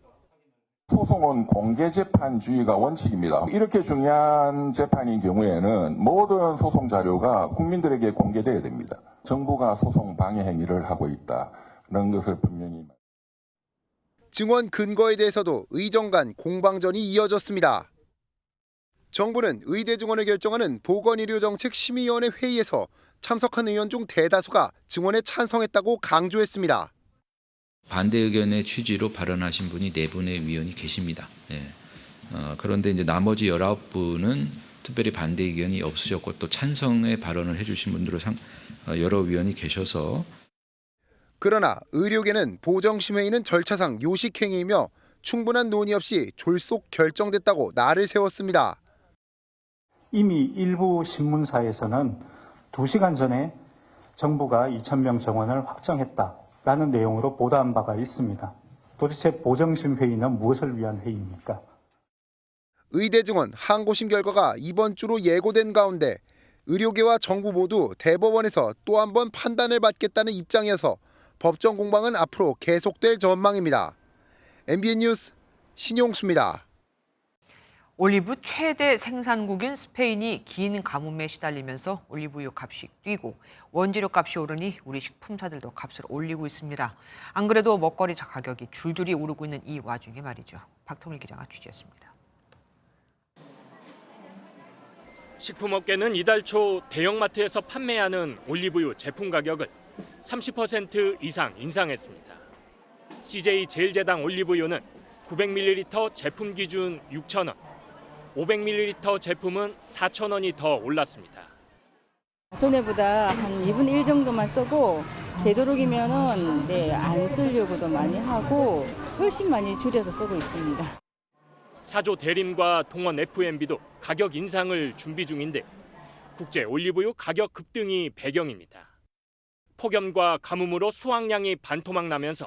소송은 공개 재판주의가 원칙입니다. 이렇게 중요한 재판인 경우에는 모든 소송 자료가 국민들에게 공개돼야 됩니다. 정부가 소송 방해 행위를 하고 있다는 것을 분명히. 증원 근거에 대해서도 의정 간 공방전이 이어졌습니다. 정부는 의대 증원을 결정하는 보건의료정책심의위원회 회의에서 참석한 의원 중 대다수가 증원에 찬성했다고 강조했습니다. 반대 의견의 취지로 발언하신 분이 4분의 위원이 계십니다. 그런데 이제 나머지 19분은 특별히 반대 의견이 없으셨고 또 찬성의 발언을 해주신 분들로 여러 위원이 계셔서. 그러나 의료계는 보정심회의는 절차상 요식행위이며 충분한 논의 없이 졸속 결정됐다고 날을 세웠습니다. 이미 일부 신문사에서는 2시간 전에 정부가 2,000명 정원을 확정했다라는 내용으로 보도한 바가 있습니다. 도대체 보정심회의는 무엇을 위한 회의입니까? 의대 증원 항고심 결과가 이번 주로 예고된 가운데 의료계와 정부 모두 대법원에서 또 한 번 판단을 받겠다는 입장이어서 법정 공방은 앞으로 계속될 전망입니다. MBN 뉴스 신용수입니다. 올리브 최대 생산국인 스페인이 긴 가뭄에 시달리면서 올리브유 값이 뛰고 원재료 값이 오르니 우리 식품사들도 값을 올리고 있습니다. 안 그래도 먹거리 가격이 줄줄이 오르고 있는 이 와중에 말이죠. 박통일 기자가 취재했습니다. 식품업계는 이달 초 대형마트에서 판매하는 올리브유 제품 가격을 30% 이상 인상했습니다. CJ 제일제당 올리브유는 900ml 제품 기준 6,000원, 500ml 제품은 4,000원이 더 올랐습니다. 전에보다 한 2분의 1 정도만 쓰고 되도록이면은 안 쓰려고도 많이 하고 훨씬 많이 줄여서 쓰고 있습니다. 사조 대림과 동원 F&B도 가격 인상을 준비 중인데 국제 올리브유 가격 급등이 배경입니다. 폭염과 가뭄으로 수확량이 반토막 나면서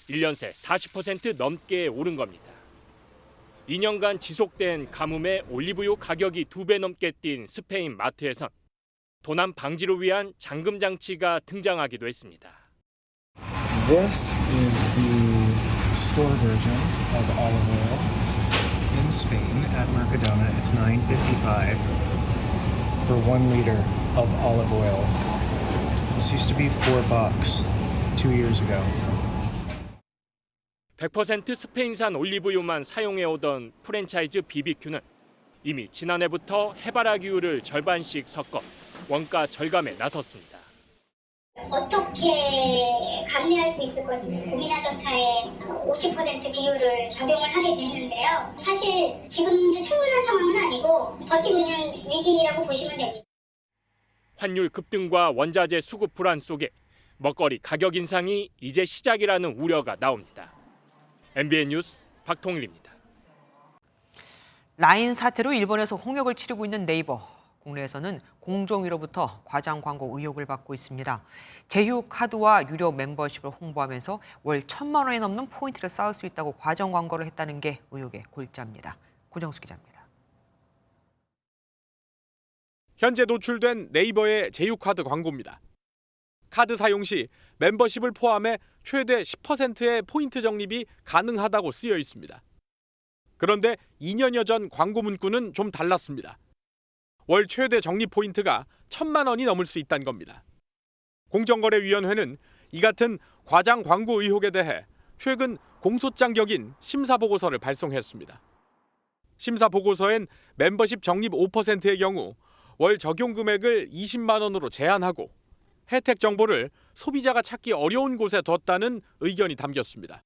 1년 새 40% 넘게 오른 겁니다. 2년간 지속된 가뭄에 올리브유 가격이 2배 넘게 뛴 스페인 마트에선 도난 방지를 위한 잠금 장치가 등장하기도 했습니다. This is the store version of olive oil in Spain at Mercadona. It's $9.55 for 1 liter of olive oil. This used to be $4 2 years ago. 100% 스페인산 올리브유만 사용해오던 프랜차이즈 BBQ는 이미 지난해부터 해바라기유를 절반씩 섞어 원가 절감에 나섰습니다. 어떻게 감내할 수 있을 것인지 고민하던 차에 50% 비율을 적용을 하게 됐는데요. 사실 지금 충분한 상황은 아니고 버티고 있는 위기라고 보시면 됩니다. 환율 급등과 원자재 수급 불안 속에 먹거리 가격 인상이 이제 시작이라는 우려가 나옵니다. MBN 뉴스 박통일입니다. 라인 사태로 일본에서 홍역을 치르고 있는 네이버. 국내에서는 공정위로부터 과장 광고 의혹을 받고 있습니다. 제휴 카드와 유료 멤버십을 홍보하면서 월 1,000만 원이 넘는 포인트를 쌓을 수 있다고 과정 광고를 했다는 게 의혹의 골자입니다. 고정수 기자입니다. 현재 노출된 네이버의 제휴 카드 광고입니다. 카드 사용 시 멤버십을 포함해 최대 10%의 포인트 적립이 가능하다고 쓰여 있습니다. 그런데 2년여 전 광고 문구는 좀 달랐습니다. 월 최대 적립 포인트가 1,000만 원이 넘을 수 있다는 겁니다. 공정거래위원회는 이 같은 과장 광고 의혹에 대해 최근 공소장 격인 심사보고서를 발송했습니다. 심사보고서엔 멤버십 적립 5%의 경우 월 적용 금액을 20만 원으로 제한하고 혜택 정보를 소비자가 찾기 어려운 곳에 뒀다는 의견이 담겼습니다.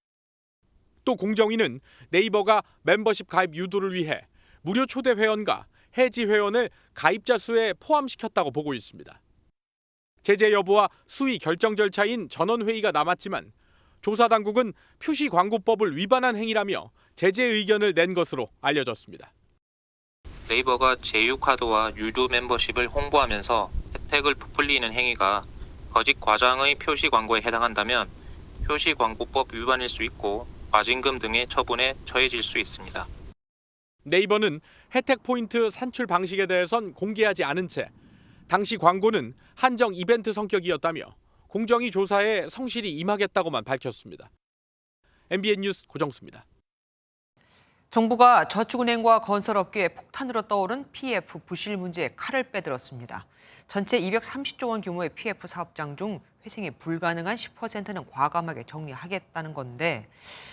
또 공정위는 네이버가 멤버십 가입 유도를 위해 무료 초대 회원과 해지 회원을 가입자 수에 포함시켰다고 보고 있습니다. 제재 여부와 수위 결정 절차인 전원회의가 남았지만 조사당국은 표시광고법을 위반한 행위라며 제재 의견을 낸 것으로 알려졌습니다. 네이버가 제휴카드와 유료 멤버십을 홍보하면서 혜택을 부풀리는 행위가 거짓 과장의 표시광고에 해당한다면 표시광고법 위반일 수 있고 과징금 등의 처분에 처해질 수 있습니다. 네이버는 혜택 포인트 산출 방식에 대해선 공개하지 않은 채 당시 광고는 한정 이벤트 성격이었다며 공정위 조사에 성실히 임하겠다고만 밝혔습니다. MBN 뉴스 고정수입니다. 정부가 저축은행과 건설업계에 폭탄으로 떠오른 PF 부실 문제에 칼을 빼들었습니다. 전체 230조 원 규모의 PF 사업장 중 회생이 불가능한 10%는 과감하게 정리하겠다는 건데,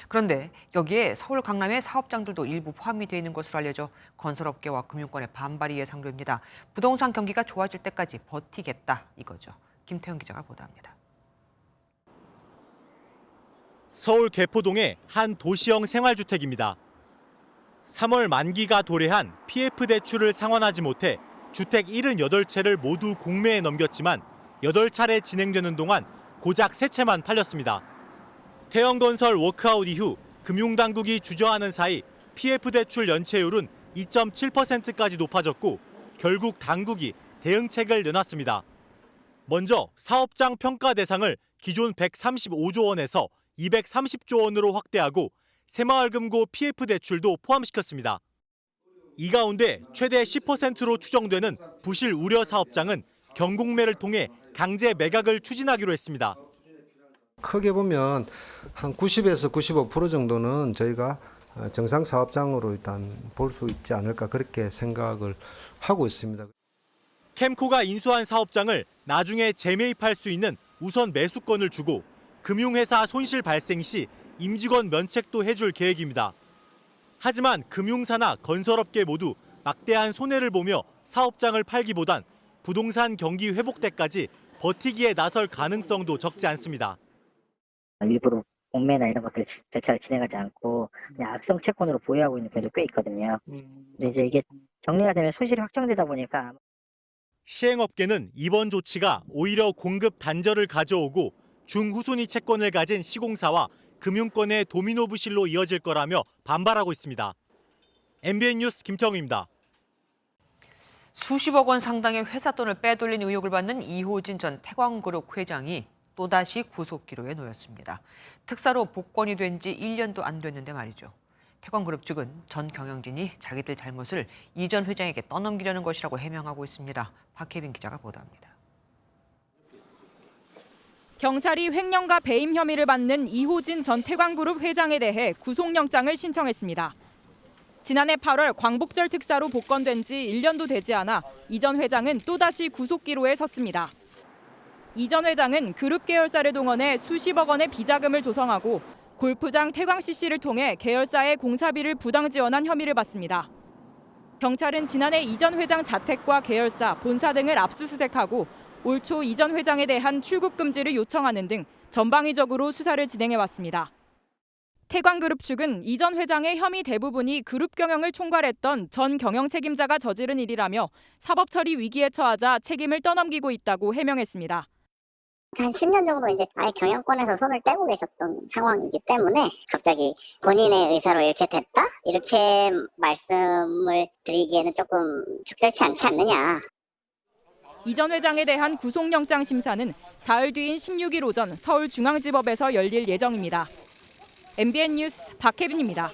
그런데 여기에 서울 강남의 사업장들도 일부 포함이 되어 있는 것으로 알려져 건설업계와 금융권의 반발이 예상됩니다. 부동산 경기가 좋아질 때까지 버티겠다 이거죠. 김태형 기자가 보도합니다. 서울 개포동의 한 도시형 생활주택입니다. 3월 만기가 도래한 PF 대출을 상환하지 못해 주택 78채를 모두 공매에 넘겼지만 8차례 진행되는 동안 고작 3채만 팔렸습니다. 태형건설 워크아웃 이후 금융당국이 주저하는 사이 PF 대출 연체율은 2.7%까지 높아졌고 결국 당국이 대응책을 내놨습니다. 먼저 사업장 평가 대상을 기존 135조 원에서 230조 원으로 확대하고 새마을금고 PF 대출도 포함시켰습니다. 이 가운데 최대 10%로 추정되는 부실 우려 사업장은 경공매를 통해 강제 매각을 추진하기로 했습니다. 크게 보면 한 90에서 95% 정도는 저희가 정상 사업장으로 일단 볼 수 있지 않을까 그렇게 생각을 하고 있습니다. 캠코가 인수한 사업장을 나중에 재매입할 수 있는 우선 매수권을 주고 금융회사 손실 발생 시 임직원 면책도 해줄 계획입니다. 하지만 금융사나 건설업계 모두 막대한 손해를 보며 사업장을 팔기보단 부동산 경기 회복 때까지 버티기에 나설 가능성도 적지 않습니다. 일부러 공매나 이런 것들 절차를 진행하지 않고 그냥 악성 채권으로 보유하고 있는 경우도 꽤 있거든요. 근데 이제 이게 정리가 되면 손실이 확정되다 보니까 시행업계는 이번 조치가 오히려 공급 단절을 가져오고 중후순위 채권을 가진 시공사와 금융권의 도미노 부실로 이어질 거라며 반발하고 있습니다. MBN 뉴스 김태형입니다. 수십억 원 상당의 회사 돈을 빼돌린 의혹을 받는 이호진 전 태광그룹 회장이 또다시 구속기로에 놓였습니다. 특사로 복권이 된 지 1년도 안 됐는데 말이죠. 태광그룹 측은 전 경영진이 자기들 잘못을 이 전 회장에게 떠넘기려는 것이라고 해명하고 있습니다. 박혜빈 기자가 보도합니다. 경찰이 횡령과 배임 혐의를 받는 이호진 전 태광그룹 회장에 대해 구속영장을 신청했습니다. 지난해 8월 광복절 특사로 복권된 지 1년도 되지 않아 이 전 회장은 또다시 구속기로에 섰습니다. 이 전 회장은 그룹 계열사를 동원해 수십억 원의 비자금을 조성하고 골프장 태광CC를 통해 계열사의 공사비를 부당 지원한 혐의를 받습니다. 경찰은 지난해 이 전 회장 자택과 계열사, 본사 등을 압수수색하고 올 초 이 전 회장에 대한 출국 금지를 요청하는 등 전방위적으로 수사를 진행해왔습니다. 태광그룹 측은 이 전 회장의 혐의 대부분이 그룹 경영을 총괄했던 전 경영 책임자가 저지른 일이라며 사법 처리 위기에 처하자 책임을 떠넘기고 있다고 해명했습니다. 한 10년 정도 이제 아예 경영권에서 손을 떼고 계셨던 상황이기 때문에 갑자기 본인의 의사로 이렇게 됐다? 이렇게 말씀을 드리기에는 조금 적절치 않지 않느냐. 이 전 회장에 대한 구속영장 심사는 사흘 뒤인 16일 오전 서울중앙지법에서 열릴 예정입니다. MBN 뉴스 박혜빈입니다.